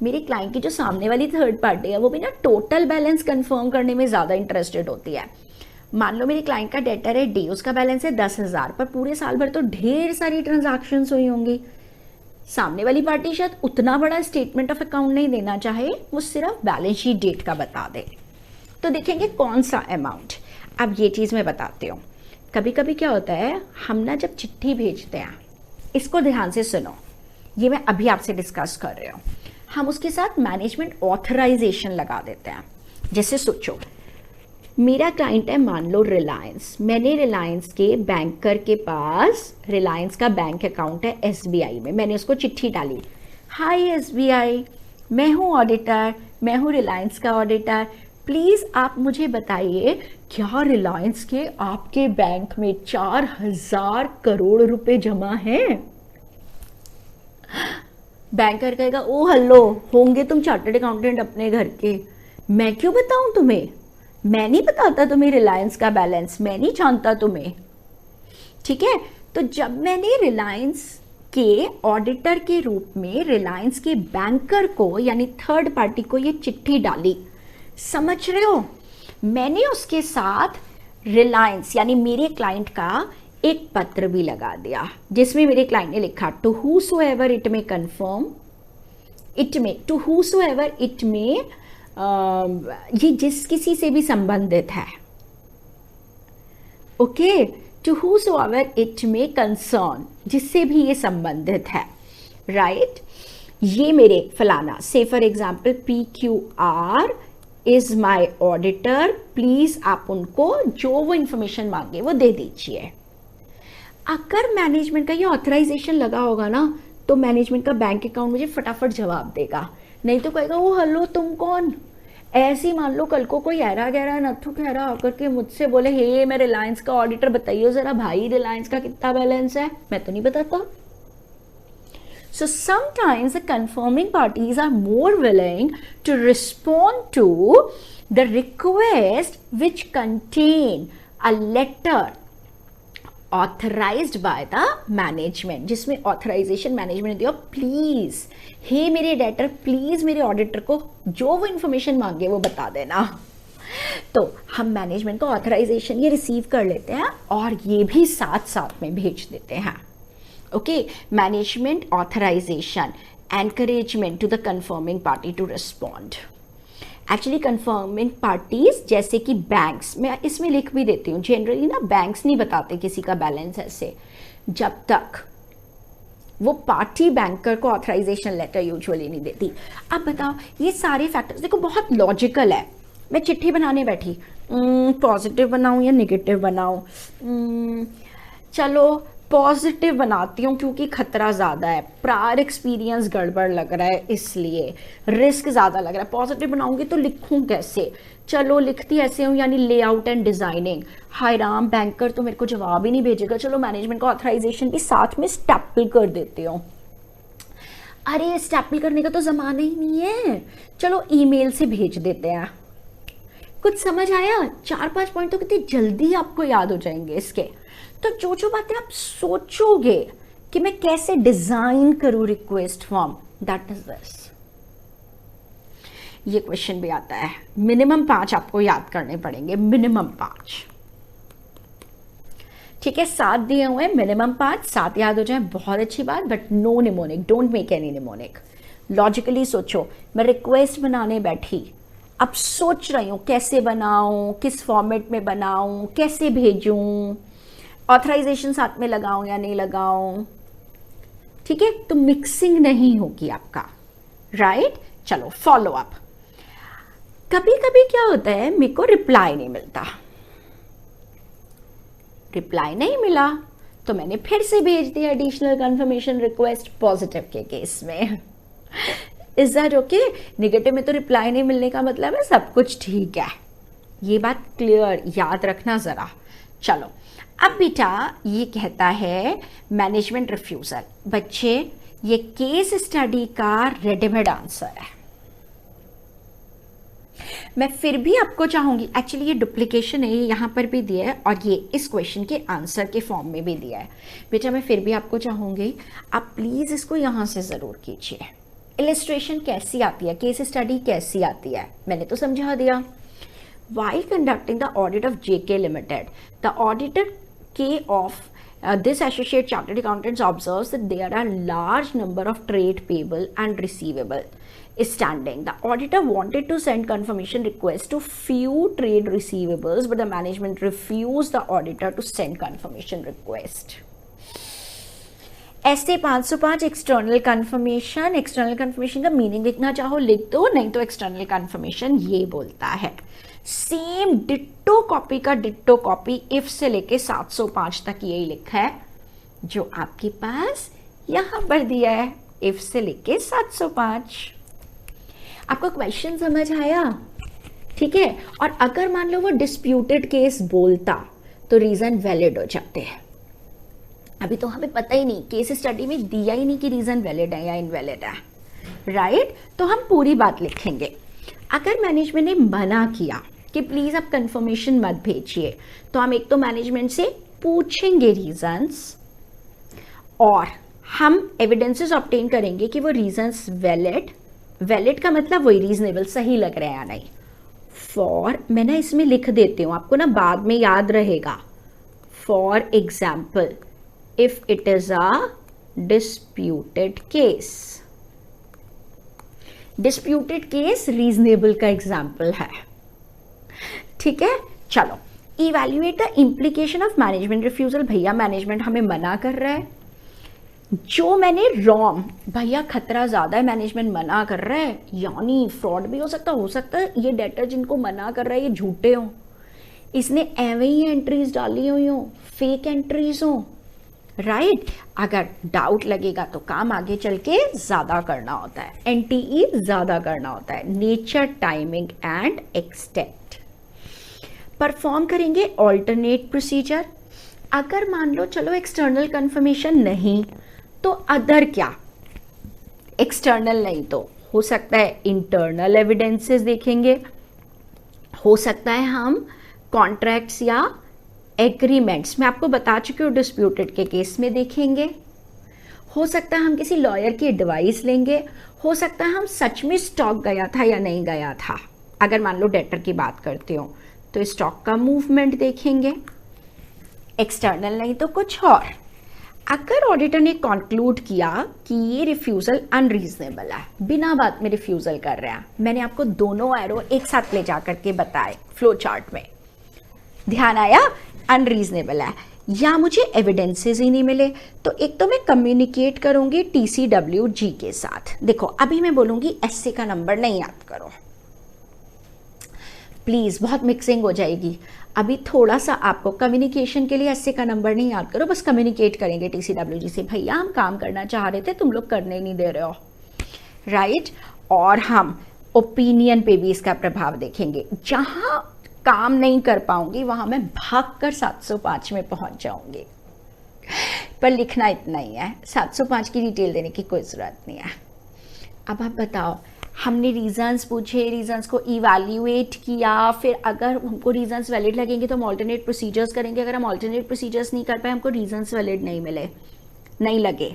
मेरे क्लाइंट की जो सामने वाली थर्ड पार्टी है वो भी ना टोटल बैलेंस कंफर्म करने में ज्यादा इंटरेस्टेड होती है। मान लो मेरे क्लाइंट का डेटर है डी, उसका बैलेंस है 10,000, पर पूरे साल भर तो ढेर सारी ट्रांजैक्शंस हुई होंगी। सामने वाली पार्टी शायद उतना बड़ा स्टेटमेंट ऑफ अकाउंट नहीं देना चाहे, वो सिर्फ बैलेंस शीट डेट का बता दे, तो देखेंगे कौन सा अमाउंट। अब ये चीज मैं बताती हूँ, कभी कभी क्या होता है, हम ना जब चिट्ठी भेजते हैं, इसको ध्यान से सुनो, ये मैं अभी आपसे डिस्कस कर रही हूँ, हम उसके साथ मैनेजमेंट ऑथराइजेशन लगा देते हैं। जैसे सोचो मेरा क्लाइंट है मान लो रिलायंस, मैंने रिलायंस के बैंकर के पास रिलायंस का बैंक अकाउंट है एसबीआई में, मैंने उसको चिट्ठी डाली, हाय एसबीआई, मैं हूँ ऑडिटर, मैं हूँ रिलायंस का ऑडिटर, प्लीज़ आप मुझे बताइए क्या रिलायंस के आपके बैंक में 4,000 करोड़ रुपए जमा हैं? बैंकर कहेगा ओ हेलो, होंगे तुम चार्टर्ड अकाउंटेंट अपने घर के, मैं क्यों बताऊं तुम्हें, मैं नहीं बताता तुम्हें रिलायंस का बैलेंस, मैं नहीं जानता तुम्हें। ठीक है, तो जब मैंने रिलायंस के ऑडिटर के रूप में रिलायंस के बैंकर को यानी थर्ड पार्टी को ये चिट्ठी डाली, समझ रहे हो, मैंने उसके साथ रिलायंस यानी मेरे क्लाइंट का एक पत्र भी लगा दिया जिसमें मेरे क्लाइंट ने लिखा टू हूसोएवर इट में कन्फर्म, इट में टू हूसोएवर इट में ये जिस किसी से भी संबंधित है, ओके, टू हूसोएवर इट में कंसर्न, जिससे भी ये संबंधित है, राइट, ये मेरे फलाना से for example PQR is my auditor, please आप उनको जो वो इंफॉर्मेशन मांगे वो दे दीजिए। अगर मैनेजमेंट का ये ऑथराइजेशन लगा होगा ना तो मैनेजमेंट का बैंक अकाउंट मुझे फटाफट जवाब देगा, नहीं तो कहेगा वो हेलो तुम कौन, ऐसे ही मान लो कल को कोई ऐरा गहरा नथु खैरा आकर के मुझसे बोले हे मैं रिलायंस का ऑडिटर, बताइए जरा भाई रिलायंस का कितना बैलेंस है, मैं तो नहीं बताता। So sometimes the confirming parties are more willing to respond to the request which contain a letter authorized by the management, जिसमें authorization management ने दिया, प्लीज हे मेरे डेटर, प्लीज मेरे ऑडिटर को जो वो इंफॉर्मेशन मांगे वो बता देना। तो हम मैनेजमेंट को ऑथराइजेशन ये रिसीव कर लेते हैं और ये भी साथ साथ में भेज देते हैं। Okay, management authorization, encouragement to the confirming party to respond. Actually confirming parties जैसे कि बैंक्स, मैं इसमें लिख भी देती हूँ, जनरली ना बैंक्स नहीं बताते किसी का बैलेंस ऐसे जब तक वो पार्टी बैंकर को ऑथराइजेशन लेटर यूजुअली नहीं देती। अब बताओ ये सारे फैक्टर्स देखो बहुत लॉजिकल है। मैं चिट्ठी बनाने बैठी, पॉजिटिव बनाऊं या नेगेटिव बनाऊं, चलो पॉजिटिव बनाती हूँ क्योंकि खतरा ज़्यादा है, प्रायर एक्सपीरियंस गड़बड़ लग रहा है इसलिए रिस्क ज़्यादा लग रहा है, पॉजिटिव बनाऊंगी तो लिखूँ कैसे, चलो लिखती ऐसे हूँ यानी layout and designing, hi Ram banker तो मेरे को जवाब ही नहीं भेजेगा, चलो मैनेजमेंट का ऑथराइजेशन भी साथ में स्टैपल कर देती हूँ। अरे स्टैपल करने का तो ज़माना ही नहीं है, चलो ईमेल से भेज देते हैं। कुछ समझ आया? 4-5 पॉइंट तो कितनी जल्दी आपको याद हो जाएंगे इसके। तो जो जो बातें आप सोचोगे कि मैं कैसे डिजाइन करूं request form, that is this. ये क्वेश्चन भी आता है, मिनिमम 5 आपको याद करने पड़ेंगे, मिनिमम 5। ठीक है, 7 दिए हुए हैं, मिनिमम 5, 7 याद हो जाए बहुत अच्छी बात, but no mnemonic, don't make any mnemonic. Logically सोचो, मैं रिक्वेस्ट बनाने बैठी, अब सोच रही हूं कैसे बनाऊं, किस फॉर्मेट में बनाऊं, कैसे भेजूं, ऑथराइजेशन साथ में लगाऊं या नहीं लगाऊं। ठीक है, तो मिक्सिंग नहीं होगी आपका, राइट। चलो फॉलो अप। कभी कभी क्या होता है, मेरे को रिप्लाई नहीं मिलता, रिप्लाई नहीं मिला तो मैंने फिर से भेज दिया एडिशनल कंफर्मेशन रिक्वेस्ट पॉजिटिव के केस में। Is that okay? नेगेटिव में तो रिप्लाई नहीं मिलने का मतलब है सब कुछ ठीक है। ये बात क्लियर याद रखना जरा। चलो अब बेटा ये कहता है मैनेजमेंट रिफ्यूजल। बच्चे ये केस स्टडी का रेडीमेड आंसर है। मैं फिर भी आपको चाहूंगी, एक्चुअली ये डुप्लीकेशन है, ये यहां पर भी दिया है और ये इस क्वेश्चन के आंसर के फॉर्म में भी दिया है। बेटा मैं फिर भी आपको चाहूंगी आप प्लीज इसको यहां से जरूर कीजिए। इलस्ट्रेशन कैसी आती है, केस स्टडी कैसी आती है, मैंने तो समझा दिया। While conducting the audit of JK Limited, the auditor K of this associate chartered accountants observes that there are large number of trade payable and receivable standing. The auditor wanted to send confirmation request to few trade receivables, but the management refused the auditor to send confirmation request. ऐसे 505 external confirmation, external confirmation का meaning लिखना चाहो लिख दो, नहीं तो external confirmation ये बोलता है सेम डिट्टो कॉपी का डिट्टो कॉपी इफ से लेके 705 तक यही लिखा है जो आपके पास यहां पर दिया है, इफ से लेके 705। आपको क्वेश्चन समझ आया? ठीक है। और अगर मान लो वो डिस्प्यूटेड केस बोलता तो रीजन वैलिड हो जाते हैं। अभी तो हमें पता ही नहीं, केस स्टडी में दिया ही नहीं कि रीजन वैलिड है या इनवैलिड है, राइट? तो हम पूरी बात लिखेंगे। अगर मैनेजमेंट ने मना किया कि प्लीज आप कंफर्मेशन मत भेजिए, तो हम एक तो मैनेजमेंट से पूछेंगे रीजंस और हम एविडेंसेस ऑब्टेन करेंगे कि वो रीजंस वैलिड का मतलब वही रीजनेबल, सही लग रहे हैं या नहीं। फॉर, मैं ना इसमें लिख देती हूं, आपको ना बाद में याद रहेगा। For example, if it is a disputed case, disputed case reasonable का एग्जाम्पल है, ठीक है। चलो, evaluate the implication of management refusal. भैया मैनेजमेंट हमें मना कर रहा है, जो मैंने रॉन्ग, भैया खतरा ज्यादा है, मैनेजमेंट मना कर रहा है, यानी फ्रॉड भी हो सकता है ये डेटर जिनको मना कर रहा है ये झूठे हो, इसने एवे ही एंट्रीज डाली हुई हो, फेक एंट्रीज हो, राइट? अगर डाउट लगेगा तो काम आगे चल के ज्यादा करना होता है, एनटीई ज्यादा करना होता है, nature, timing and extent. Perform करेंगे ऑल्टरनेट प्रोसीजर। अगर मान लो चलो एक्सटर्नल कंफर्मेशन नहीं तो अदर क्या, एक्सटर्नल नहीं तो हो सकता है इंटरनल एविडेंसेस देखेंगे, हो सकता है हम कॉन्ट्रैक्ट्स या एग्रीमेंट्स, मैं आपको बता चुकी हूँ डिस्प्यूटेड के केस में देखेंगे, हो सकता है हम किसी लॉयर की एडवाइस लेंगे, हो सकता है हम सच में स्टॉक गया था या नहीं गया था। अगर मान लो डेटर की बात करते हो तो स्टॉक का मूवमेंट देखेंगे, एक्सटर्नल नहीं तो कुछ और। अगर ऑडिटर ने कंक्लूड किया कि ये रिफ्यूजल अनरीजनेबल है, बिना बात में रिफ्यूजल कर रहे हैं, मैंने आपको दोनों एरो एक साथ ले जाकर के बताए फ्लो चार्ट में, ध्यान आया? अनरीजनेबल है या मुझे एविडेंसेस ही नहीं मिले, तो एक तो मैं कम्युनिकेट करूंगी TCWG के साथ। देखो अभी मैं बोलूंगी एसए का नंबर नहीं याद करो प्लीज, बहुत मिक्सिंग हो जाएगी। अभी थोड़ा सा आपको कम्युनिकेशन के लिए एसए का नंबर नहीं याद करो, बस कम्युनिकेट करेंगे TCWG से, भैया हम काम करना चाह रहे थे, तुम लोग करने नहीं दे रहे हो, राइट? और हम ओपिनियन पे भी इसका प्रभाव देखेंगे। जहां काम नहीं कर पाऊंगी वहां मैं भागकर 705 में पहुंच जाऊंगी, पर लिखना इतना ही है, 705 की डिटेल देने की कोई जरूरत नहीं है। अब आप बताओ, हमने रीजंस पूछे, रीजंस को इवैल्यूएट किया, फिर अगर हमको रीजंस वैलिड लगेंगे तो हम ऑल्टरनेट प्रोसीजर्स करेंगे, अगर हम ऑल्टरनेट प्रोसीजर्स नहीं कर पाए, हमको रीजंस वैलिड नहीं मिले, नहीं लगे,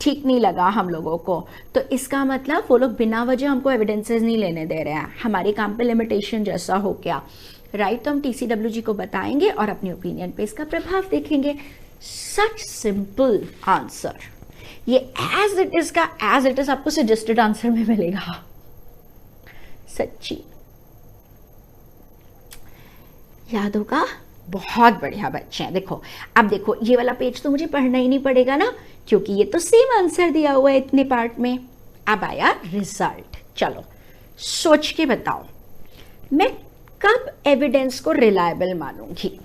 ठीक नहीं लगा हम लोगों को, तो इसका मतलब वो लोग बिना वजह हमको एविडेंसेस नहीं लेने दे रहे हैं, हमारे काम पे लिमिटेशन जैसा हो गया, राइट? तो हम TCWG को बताएंगे और अपनी ओपिनियन पे इसका प्रभाव देखेंगे। सच सिंपल आंसर। ये एज इट इज का एज इट इज आपको सजेस्टेड आंसर में मिलेगा, सच्ची याद होगा? बहुत बढ़िया बच्चे हैं। देखो अब देखो, ये वाला पेज तो मुझे पढ़ना ही नहीं पड़ेगा ना, क्योंकि ये तो सेम आंसर दिया हुआ है इतने पार्ट में। अब आया रिजल्ट। चलो सोच के बताओ, मैं कब एविडेंस को रिलायबल मानूंगी?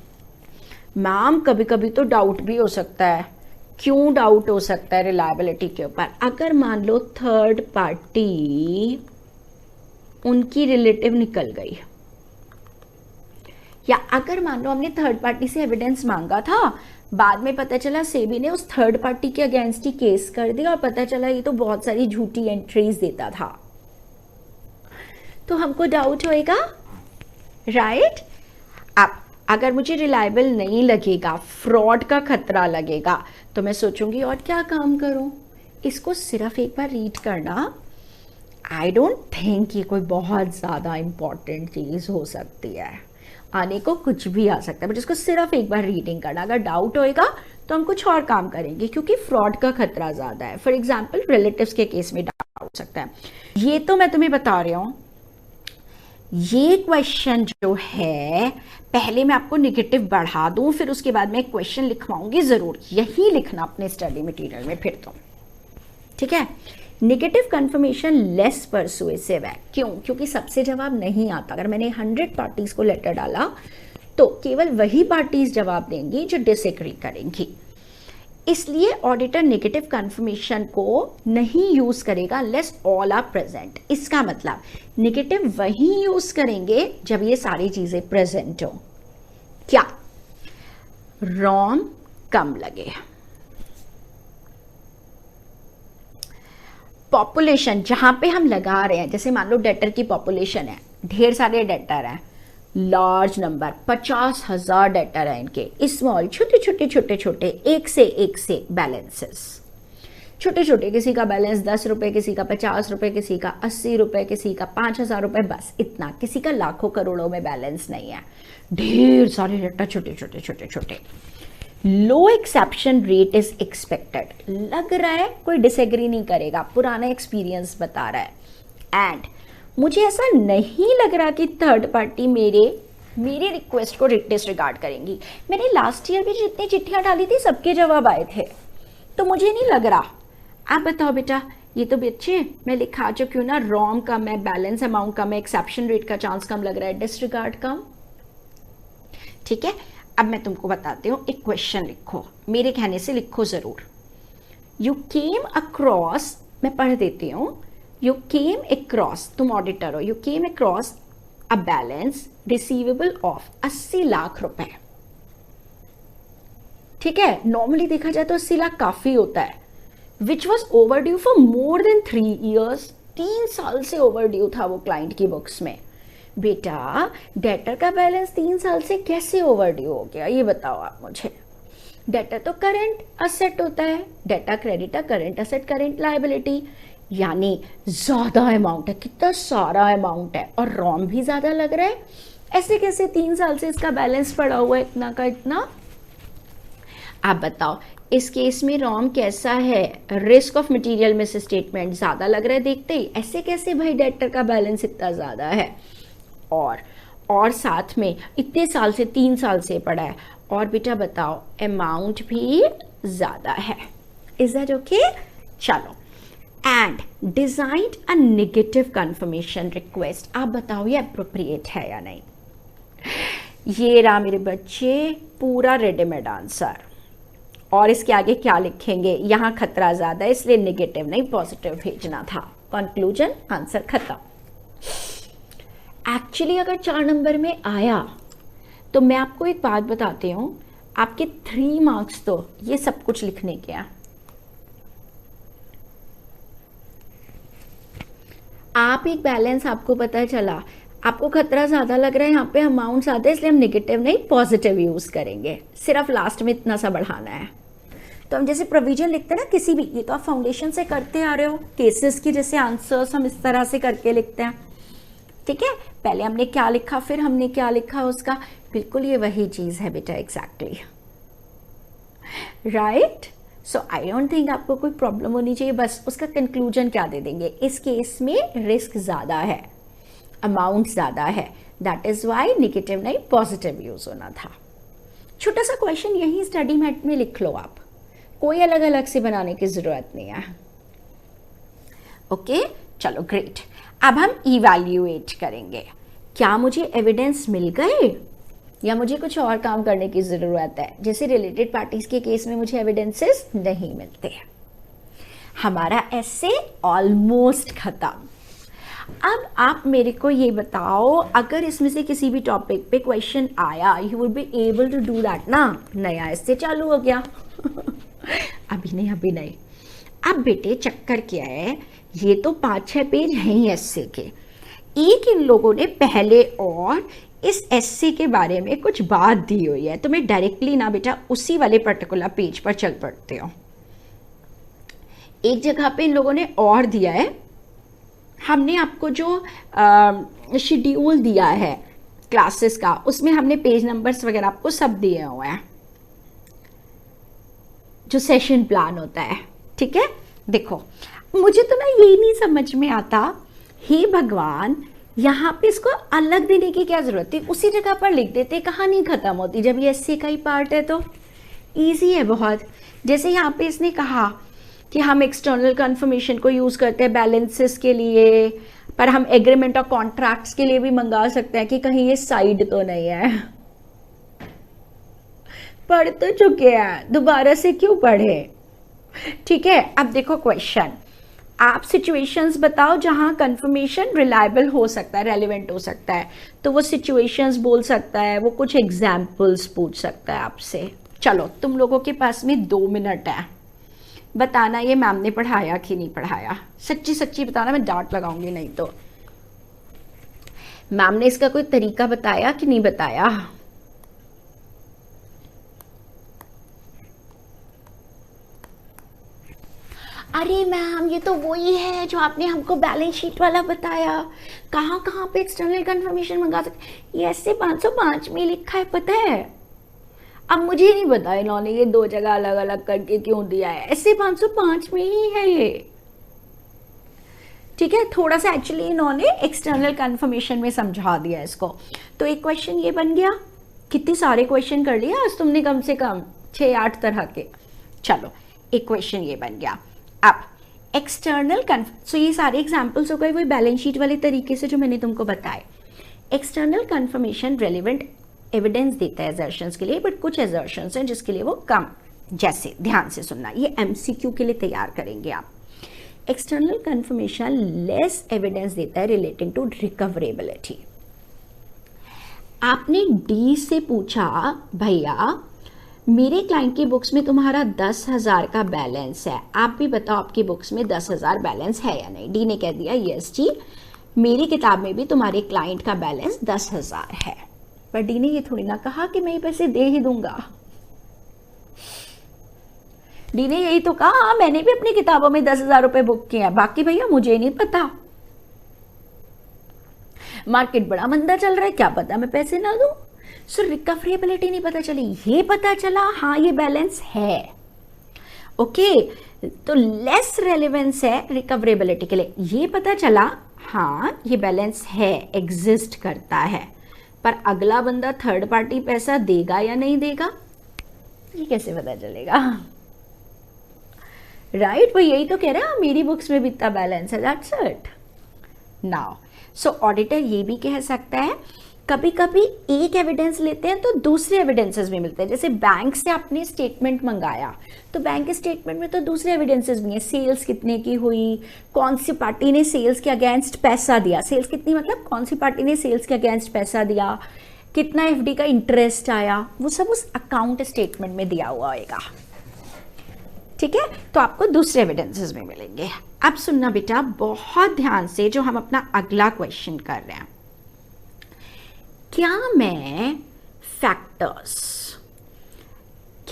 मैम कभी कभी तो डाउट भी हो सकता है। क्यों डाउट हो सकता है रिलायबिलिटी के ऊपर? अगर मान लो थर्ड पार्टी उनकी रिलेटिव निकल गई, या अगर मान लो हमने थर्ड पार्टी से एविडेंस मांगा था, बाद में पता चला सेबी ने उस थर्ड पार्टी के अगेंस्ट ही केस कर दिया और पता चला ये तो बहुत सारी झूठी एंट्रीज देता था, तो हमको डाउट होएगा, राइट? अब अगर मुझे रिलायबल नहीं लगेगा, फ्रॉड का खतरा लगेगा, तो मैं सोचूंगी और क्या काम करूं? इसको सिर्फ एक बार रीड करना, आई डोंट थिंक ये कोई बहुत ज्यादा इंपॉर्टेंट चीज हो सकती है, आने को कुछ भी आ सकता है, बट इसको सिर्फ एक बार रीडिंग करना। अगर डाउट होएगा तो हम कुछ और काम करेंगे, क्योंकि फ्रॉड का खतरा ज्यादा है। फॉर एग्जाम्पल रिलेटिव्स के केस में डाउट हो सकता है। ये तो मैं तुम्हें बता रही हूं, ये क्वेश्चन जो है पहले मैं आपको नेगेटिव बढ़ा दूं, फिर उसके बाद मैं क्वेश्चन लिखवाऊंगी, जरूर यही लिखना अपने स्टडी मटेरियल में फिर तो, ठीक है? नेगेटिव कंफर्मेशन लेस परसुएसिव है। क्यों? क्योंकि सबसे जवाब नहीं आता। अगर मैंने 100 पार्टीज को लेटर डाला तो केवल वही पार्टीज जवाब देंगी जो डिसएग्री करेंगी। इसलिए ऑडिटर नेगेटिव कंफर्मेशन को नहीं यूज करेगा लेस ऑल आर प्रेजेंट। इसका मतलब नेगेटिव वही यूज करेंगे जब ये सारी चीजें प्रेजेंट हो। क्या? रॉम कम लगे, पॉपुलेशन जहां पे हम लगा रहे हैं, जैसे मान लो डेटर की पॉपुलेशन है, ढेर सारे डेटर हैं, लार्ज नंबर 50,000 डेटर है इनके, स्मॉल छोटे छोटे छोटे छोटे एक से बैलेंसेस, छोटे छोटे, किसी का बैलेंस 10 रुपए, किसी का 50 रुपए, किसी का 80 रुपए, किसी का 5,000 रुपए, बस इतना। किसी का लाखों करोड़ों में बैलेंस नहीं है, ढेर सारे डेटा छोटे छोटे छोटे छोटे। लो एक्सेप्शन रेट इज एक्सपेक्टेड, लग रहा है कोई डिसएग्री नहीं करेगा, पुराना एक्सपीरियंस बता रहा है। एंड मुझे ऐसा नहीं लग रहा कि थर्ड पार्टी मेरे रिक्वेस्ट को डिसरिगार्ड करेंगी। मैंने लास्ट ईयर भी जितनी चिट्ठियां डाली थी सबके जवाब आए थे, तो मुझे नहीं लग रहा। आप बताओ बेटा, ये तो बच्चे मैं लिखा चुकी हूँ ना, रॉम कम है, बैलेंस अमाउंट कम है, एक्सेप्शन रेट का चांस कम लग रहा है, डिसरिगार्ड कम। ठीक है, अब मैं तुमको बताती हूँ, एक क्वेश्चन लिखो, मेरे कहने से लिखो जरूर। यू केम अक्रॉस, मैं पढ़ देती हूँ, यू केम अक्रॉस, तुम ऑडिटर हो, you came across a balance receivable of 80 lakh रुपए। ठीक है, नॉर्मली देखा जाए तो 80 लाख काफी होता है, which was over due for more than 3 years, 3 साल से ओवर ड्यू था वो क्लाइंट की बुक्स में। बेटा डेटर का बैलेंस 3 साल से कैसे ओवर ड्यू हो गया, ये बताओ आप मुझे। डेटर तो करंट असेट होता है, data creditor current asset current liability, यानी ज्यादा अमाउंट है, कितना सारा अमाउंट है, और रॉम भी ज्यादा लग रहा है। ऐसे कैसे 3 साल से इसका बैलेंस पड़ा हुआ है इतना का इतना। आप बताओ इस केस में रॉम कैसा है, risk of material miss statement ज्यादा लग रहा है देखते ही। ऐसे कैसे भाई डेटर का बैलेंस इतना ज्यादा है, और साथ में इतने साल से 3 साल से पड़ा है, और बेटा बताओ अमाउंट भी ज्यादा है। Is that okay? चलो, and designed a negative confirmation request. आप बताओ ये अप्रोप्रिएट है या नहीं। ये रहा मेरे बच्चे पूरा रेडीमेड आंसर, और इसके आगे क्या लिखेंगे, यहां खतरा ज्यादा है इसलिए नेगेटिव नहीं पॉजिटिव भेजना था। कंक्लूजन, आंसर खत्म। एक्चुअली अगर 4 नंबर में आया तो मैं आपको एक बात बताती हूं, आपके 3 मार्क्स तो ये सब कुछ लिखने के हैं। आप एक बैलेंस आपको पता चला, आपको खतरा ज्यादा लग रहा है, यहाँ पे अमाउंट ज्यादा है, इसलिए हम नेगेटिव नहीं पॉजिटिव यूज करेंगे, सिर्फ लास्ट में इतना सा बढ़ाना है। तो हम जैसे प्रोविजन लिखते हैं ना किसी भी, ये तो आप फाउंडेशन से करते आ रहे हो, केसेस की जैसे आंसर्स हम इस तरह से करके लिखते हैं। ठीक है, पहले हमने क्या लिखा फिर हमने क्या लिखा उसका, बिल्कुल ये वही चीज है बेटा, exactly right. So I don't think आपको कोई प्रॉब्लम होनी चाहिए। बस उसका कंक्लूजन क्या दे देंगे, इस केस में रिस्क ज्यादा है, अमाउंट ज्यादा है, दैट इज वाई नेगेटिव नहीं पॉजिटिव यूज होना था। छोटा सा क्वेश्चन यही स्टडी मैट में लिख लो आप, कोई अलग अलग से बनाने की जरूरत नहीं है। ओके, चलो ग्रेट। अब हम इवैल्यूएट करेंगे, क्या मुझे एविडेंस मिल गए या मुझे कुछ और काम करने की जरूरत है। जैसे रिलेटेड पार्टीज के केस में मुझे एविडेंसेस नहीं मिलते हैं। हमारा एसे ऑलमोस्ट खत्म। अब आप मेरे को ये बताओ, अगर इसमें से किसी भी टॉपिक पे क्वेश्चन आया, you would be able to do that ना। नया इससे चालू हो गया अभी नहीं। अब बेटे चक्कर क्या है, ये तो 5-6 पेज हैं ही एस्से के, एक इन लोगों ने पहले और इस एस्से के बारे में कुछ बात दी हुई है, तो मैं डायरेक्टली ना बेटा उसी वाले पर्टिकुलर पेज पर चल पड़ते हो। एक जगह पे इन लोगों ने और दिया है, हमने आपको जो शेड्यूल दिया है क्लासेस का, उसमें हमने पेज नंबर्स वगैरह आपको सब दिए हुए हैं, जो सेशन प्लान होता है। ठीक है, देखो मुझे तो ना यही नहीं समझ में आता, हे भगवान यहाँ पे इसको अलग देने की क्या जरूरत थी, उसी जगह पर लिख देते, कहानी खत्म होती। जब ये एस्से का ही पार्ट है तो इजी है बहुत। जैसे यहाँ पे इसने कहा कि हम एक्सटर्नल कंफर्मेशन को यूज करते हैं बैलेंसेस के लिए, पर हम एग्रीमेंट और कॉन्ट्रैक्ट्स के लिए भी मंगा सकते हैं कि कहीं ये साइड तो नहीं है। पढ़ तो चुके हैं, दोबारा से क्यों पढ़े? ठीक है, अब देखो क्वेश्चन, आप सिचुएशंस बताओ जहां कंफर्मेशन रिलायबल हो सकता है, रेलिवेंट हो सकता है। तो वो सिचुएशंस बोल सकता है, वो कुछ एग्जाम्पल्स पूछ सकता है आपसे। चलो, तुम लोगों के पास में 2 मिनट है, बताना ये मैम ने पढ़ाया कि नहीं पढ़ाया। सच्ची सच्ची बताना, मैं डांट लगाऊंगी नहीं तो। मैम ने इसका कोई तरीका बताया कि नहीं बताया? अरे मैम, ये तो वही है जो आपने हमको बैलेंस शीट वाला बताया। कहाँ कहाँ पे एक्सटर्नल कंफर्मेशन मंगा सकते, ये ऐसे 505 में लिखा है, पता है। अब मुझे नहीं पता इन्होंने ये 2 जगह अलग अलग करके क्यों दिया है, ऐसे 505 में ही है ये। ठीक है, थोड़ा सा एक्चुअली इन्होंने एक्सटर्नल कंफर्मेशन में समझा दिया इसको। तो एक क्वेश्चन ये बन गया। कितने सारे क्वेश्चन कर लिया आज तुमने, कम से कम 6-8 तरह के। चलो, एक क्वेश्चन ये बन गया। अब एक्सटर्नल सो ये सारे एग्जाम्पल्स हो गए वही बैलेंस शीट वाले तरीके से जो मैंने तुमको बताए। एक्सटर्नल कंफर्मेशन रेलिवेंट एविडेंस देता है असर्शंस के लिए, बट कुछ असर्शंस हैं जिसके लिए वो कम, जैसे ध्यान से सुनना, ये एमसीक्यू के लिए तैयार करेंगे आप। एक्सटर्नल कंफर्मेशन लेस एविडेंस देता है रिलेटिंग टू रिकवरेबिलिटी। आपने डी से पूछा, भैया मेरे क्लाइंट की बुक्स में तुम्हारा 10,000 का बैलेंस है, आप भी बताओ आपकी बुक्स में 10,000 बैलेंस है या नहीं। डी ने कह दिया यस जी, मेरी किताब में भी तुम्हारे क्लाइंट का बैलेंस 10,000 है। पर डी ने ये थोड़ी ना कहा कि मैं ये पैसे दे ही दूंगा। डी ने यही तो कहा, हाँ मैंने भी अपनी किताबों में 10,000 रुपए बुक किए हैं, बाकी भैया मुझे नहीं पता, मार्केट बड़ा मंदा चल रहा है, क्या पता मैं पैसे ना दूं। सो रिकवरेबिलिटी नहीं पता चली, ये पता चला हाँ ये बैलेंस है। ओके, तो लेस रेलेवेंस है रिकवरेबिलिटी के लिए, ये पता चला हाँ ये बैलेंस है, एग्जिस्ट करता है, पर अगला बंदा थर्ड पार्टी पैसा देगा या नहीं देगा ये कैसे पता चलेगा? राइट, वो यही तो कह रहा है मेरी बुक्स में भी इतना बैलेंस है, that's it. Now so auditor ये भी कह सकता है, कभी कभी एक एविडेंस लेते हैं तो दूसरे एविडेंसेस भी मिलते हैं। जैसे बैंक से आपने स्टेटमेंट मंगाया तो बैंक के स्टेटमेंट में तो दूसरे एविडेंसेस भी हैं, सेल्स कितने की हुई, कौन सी पार्टी ने सेल्स के अगेंस्ट पैसा दिया, सेल्स कितनी मतलब कौन सी पार्टी ने सेल्स के अगेंस्ट पैसा दिया, कितना एफडी का इंटरेस्ट आया, वो सब उस अकाउंट स्टेटमेंट में दिया हुआ होगा। ठीक है, तो आपको दूसरे एविडेंसेस में मिलेंगे। अब सुनना बेटा बहुत ध्यान से, जो हम अपना अगला क्वेश्चन कर रहे हैं, क्या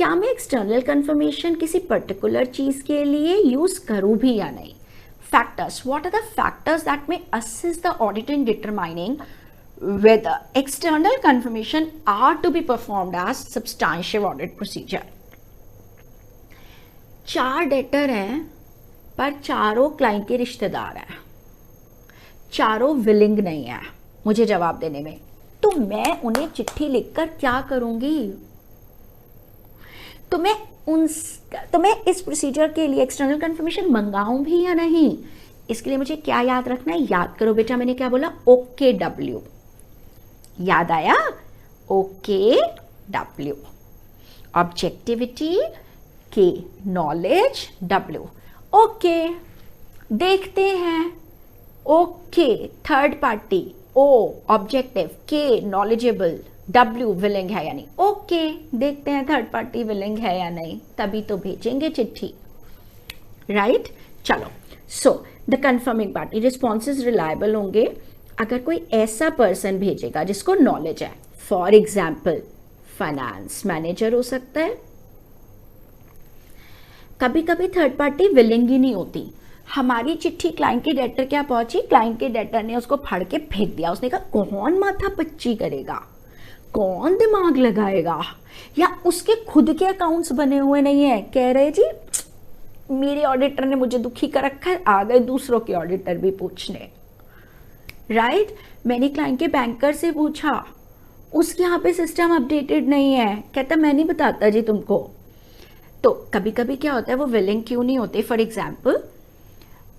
मैं एक्सटर्नल कंफर्मेशन किसी पर्टिकुलर चीज के लिए यूज करूं भी या नहीं। Factors, what are the factors that may assist the auditor in determining whether external confirmation are to be performed as substantive audit procedure। 4 debtor हैं पर चारों क्लाइंट के रिश्तेदार हैं, चारों विलिंग नहीं है मुझे जवाब देने में, तो मैं उन्हें चिट्ठी लिखकर क्या करूंगी? तो मैं इस प्रोसीजर के लिए एक्सटर्नल कंफर्मेशन मंगाऊं भी या नहीं? इसके लिए मुझे क्या याद रखना है, याद करो बेटा मैंने क्या बोला, OKW, याद आया? OKW, ऑब्जेक्टिविटी के, नॉलेज W, ओके देखते हैं, okay third party, O objective, K knowledgeable, W willing है या नहीं। ओके देखते हैं थर्ड पार्टी विलिंग है या नहीं, तभी तो भेजेंगे चिट्ठी, राइट। चलो, so the confirming party responses reliable होंगे अगर कोई ऐसा पर्सन भेजेगा जिसको नॉलेज है, फॉर एग्जाम्पल फाइनेंस मैनेजर हो सकता है। कभी कभी थर्ड पार्टी विलिंग ही नहीं होती, हमारी चिट्ठी क्लाइंट के डेटर क्या पहुंची, क्लाइंट के डेटर ने उसको फाड़ के फेंक दिया, उसने कहा कौन माथा पच्ची करेगा, कौन दिमाग लगाएगा, या उसके खुद के अकाउंट्स बने हुए नहीं है, कह रहे जी मेरे ऑडिटर ने मुझे दुखी कर रखा है, आ गए दूसरों के ऑडिटर भी पूछने, राइट। मैंने क्लाइंट के बैंकर से पूछा, उसके यहाँ पे सिस्टम अपडेटेड नहीं है, कहता मैं नहीं बताता जी तुमको। तो कभी कभी क्या होता है, वो विलिंग क्यों नहीं होते? फॉर एग्जाम्पल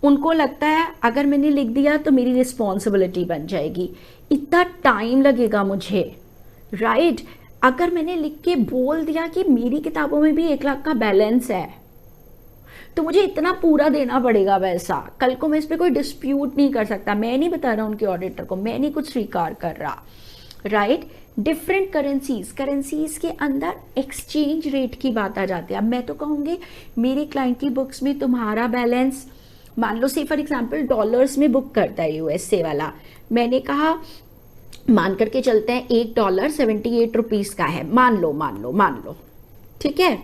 उनको लगता है अगर मैंने लिख दिया तो मेरी रिस्पॉन्सिबिलिटी बन जाएगी, इतना टाइम लगेगा मुझे, राइट? अगर मैंने लिख के बोल दिया कि मेरी किताबों में भी 1 लाख का बैलेंस है तो मुझे इतना पूरा देना पड़ेगा पैसा, कल को मैं इस पर कोई डिस्प्यूट नहीं कर सकता, मैं नहीं बता रहा उनके ऑडिटर को, मैं नहीं कुछ स्वीकार कर रहा, राइट? डिफरेंट करेंसीज के अंदर एक्सचेंज रेट की बात आ जाती है। अब मैं तो कहूँगी मेरे क्लाइंट की बुक्स में तुम्हारा बैलेंस, मान लो से फॉर एग्जांपल डॉलर्स में बुक करता है यूएसए वाला, मैंने कहा मान करके चलते हैं $1 78 रुपीज का है, मान लो, ठीक है।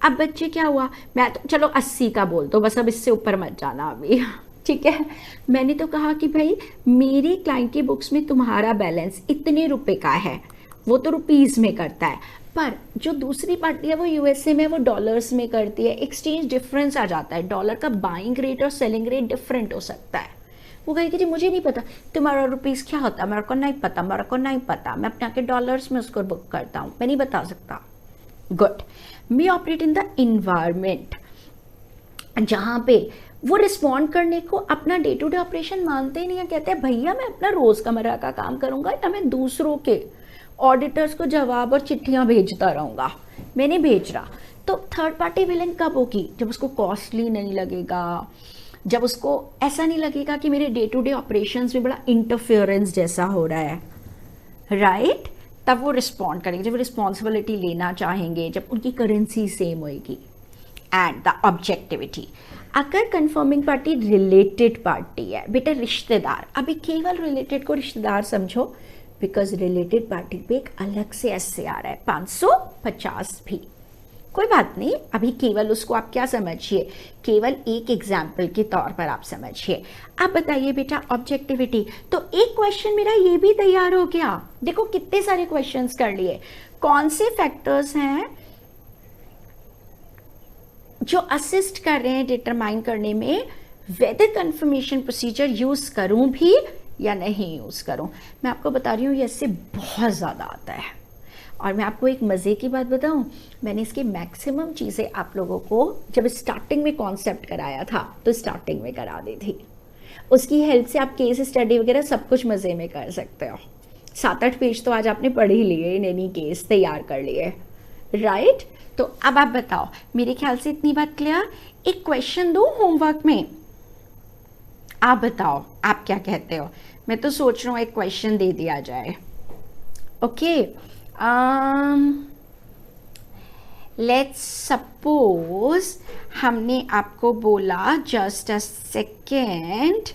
अब बच्चे क्या हुआ, मैं तो चलो 80 का बोल दो बस, अब इससे ऊपर मत जाना अभी, ठीक है। मैंने तो कहा कि भाई मेरी क्लाइंट की बुक्स में तुम्हारा बैलेंस इतने रुपए का है, वो तो रुपीज में करता है, पर जो दूसरी पार्टी है वो यूएसए में, वो डॉलर्स में करती है, एक्सचेंज डिफरेंस आ जाता है, डॉलर का बाइंग रेट और सेलिंग रेट डिफरेंट हो सकता है। वो कहेगी जी मुझे नहीं पता तुम्हारा रुपीस क्या होता है, मेरे को नहीं पता, मैं अपने आके डॉलर्स में उसको बुक करता हूँ, मैं नहीं बता सकता। Good. We operate in the environment जहां पे वो रिस्पॉन्ड करने को अपना डे टू डे ऑपरेशन मानते ही नहीं है, कहते हैं भैया मैं अपना रोजमर्रा का काम करूंगा या मैं दूसरों के ऑडिटर्स को जवाब और चिट्ठियां भेजता रहूंगा, मैं नहीं भेज रहा। तो थर्ड पार्टी विलिंग कब होगी? जब उसको कॉस्टली नहीं लगेगा, जब उसको ऐसा नहीं लगेगा कि मेरे डे टू डे ऑपरेशंस में बड़ा इंटरफेरेंस जैसा हो रहा है, राइट? तब वो रिस्पॉन्ड करेंगे, जब रिस्पॉन्सिबिलिटी लेना चाहेंगे, जब उनकी करेंसी सेम होएगी। एंड द ऑब्जेक्टिविटी, अगर कंफर्मिंग पार्टी रिलेटेड पार्टी है, बेटा रिश्तेदार, अभी केवल रिलेटेड को रिश्तेदार समझो, बिकॉज रिलेटेड पार्टी पे एक अलग से ऐसे आ रहा है 550 भी, कोई बात नहीं, अभी केवल उसको आप क्या समझिए, केवल एक एग्जाम्पल के तौर पर आप समझिए। अब बताइए बेटा ऑब्जेक्टिविटी, तो एक क्वेश्चन मेरा ये भी तैयार हो गया, देखो कितने सारे क्वेश्चंस कर लिए, कौन से फैक्टर्स हैं जो असिस्ट कर रहे हैं डिटरमाइन करने में वेदर कंफर्मेशन प्रोसीजर यूज करूं भी या नहीं यूज करूं। मैं आपको बता रही हूं ये इससे बहुत ज्यादा आता है, और मैं आपको एक मजे की बात बताऊं, मैंने इसकी मैक्सिमम चीजें आप लोगों को जब स्टार्टिंग में कॉन्सेप्ट कराया था तो स्टार्टिंग में करा दी थी, उसकी हेल्प से आप केस स्टडी वगैरह सब कुछ मजे में कर सकते हो। 7-8 पेज तो आज आपने पढ़ ही लिए, इन एनी केस तैयार कर लिए, राइट? तो अब आप बताओ, मेरे ख्याल से इतनी बात क्लियर। एक क्वेश्चन दो होमवर्क में, आप बताओ आप क्या कहते हो? मैं तो सोच रहा हूं एक क्वेश्चन दे दिया जाए। ओके, लेट्स सपोज हमने आपको बोला, जस्ट अ सेकेंड,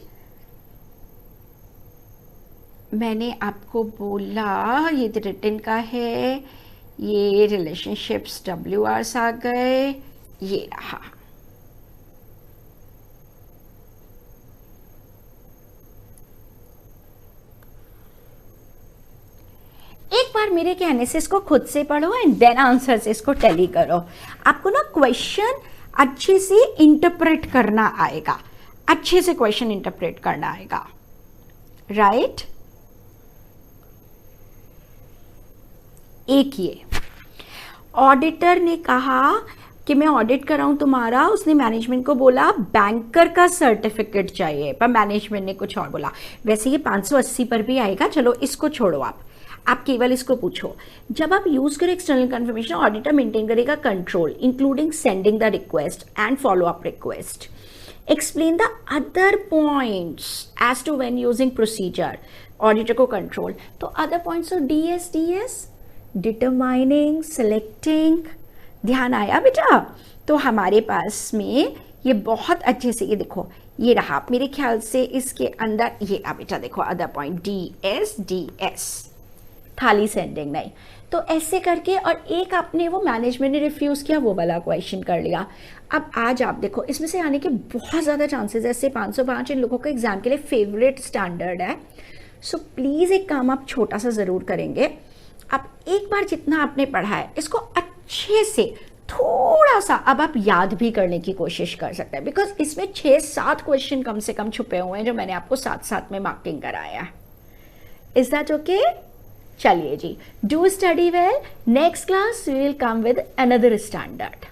मैंने आपको बोला ये रिटन का है, ये रिलेशनशिप्स WRs आ गए, ये रहा। एक बार मेरे कहने से इसको खुद से पढ़ो एंड देन आंसर से इसको टैली करो। आपको ना क्वेश्चन अच्छे से इंटरप्रेट करना आएगा, अच्छे से क्वेश्चन इंटरप्रेट करना आएगा, राइट? एक ये ऑडिटर ने कहा कि मैं ऑडिट कराऊं तुम्हारा, उसने मैनेजमेंट को बोला बैंकर का सर्टिफिकेट चाहिए, पर मैनेजमेंट ने कुछ और बोला। वैसे ये 580 पर भी आएगा, चलो इसको छोड़ो, आप केवल इसको पूछो। जब आप यूज करें एक्सटर्नल कंफर्मेशन, ऑडिटर मेंटेन करेगा control including sending the request and follow up request. Explain the other points as to when using procedure, auditor को कंट्रोल। तो अदर पॉइंट्स ऑफ डीएस डिटरमाइनिंग, सिलेक्टिंग, ध्यान आया बेटा? तो हमारे पास में ये बहुत अच्छे से, ये देखो ये रहा, मेरे ख्याल से इसके अंदर ये बेटा देखो अदर पॉइंट डीएस थाली सेंडिंग नहीं, तो ऐसे करके, और एक आपने वो मैनेजमेंट ने रिफ्यूज किया वो वाला क्वेश्चन कर लिया। अब आज आप देखो इसमें से आने के बहुत ज्यादा चांसेस है, ऐसे 505 इन लोगों का एग्जाम के लिए फेवरेट स्टैंडर्ड है। सो प्लीज एक काम आप छोटा सा जरूर करेंगे, आप एक बार जितना आपने पढ़ा है इसको अच्छे से थोड़ा सा अब आप याद भी करने की कोशिश कर सकते हैं, बिकॉज इसमें 6-7 क्वेश्चन कम से कम छुपे हुए हैं जो मैंने आपको साथ साथ में मार्किंग कराया है। Is that okay? चलिए जी, do study well, next class we will come with another standard.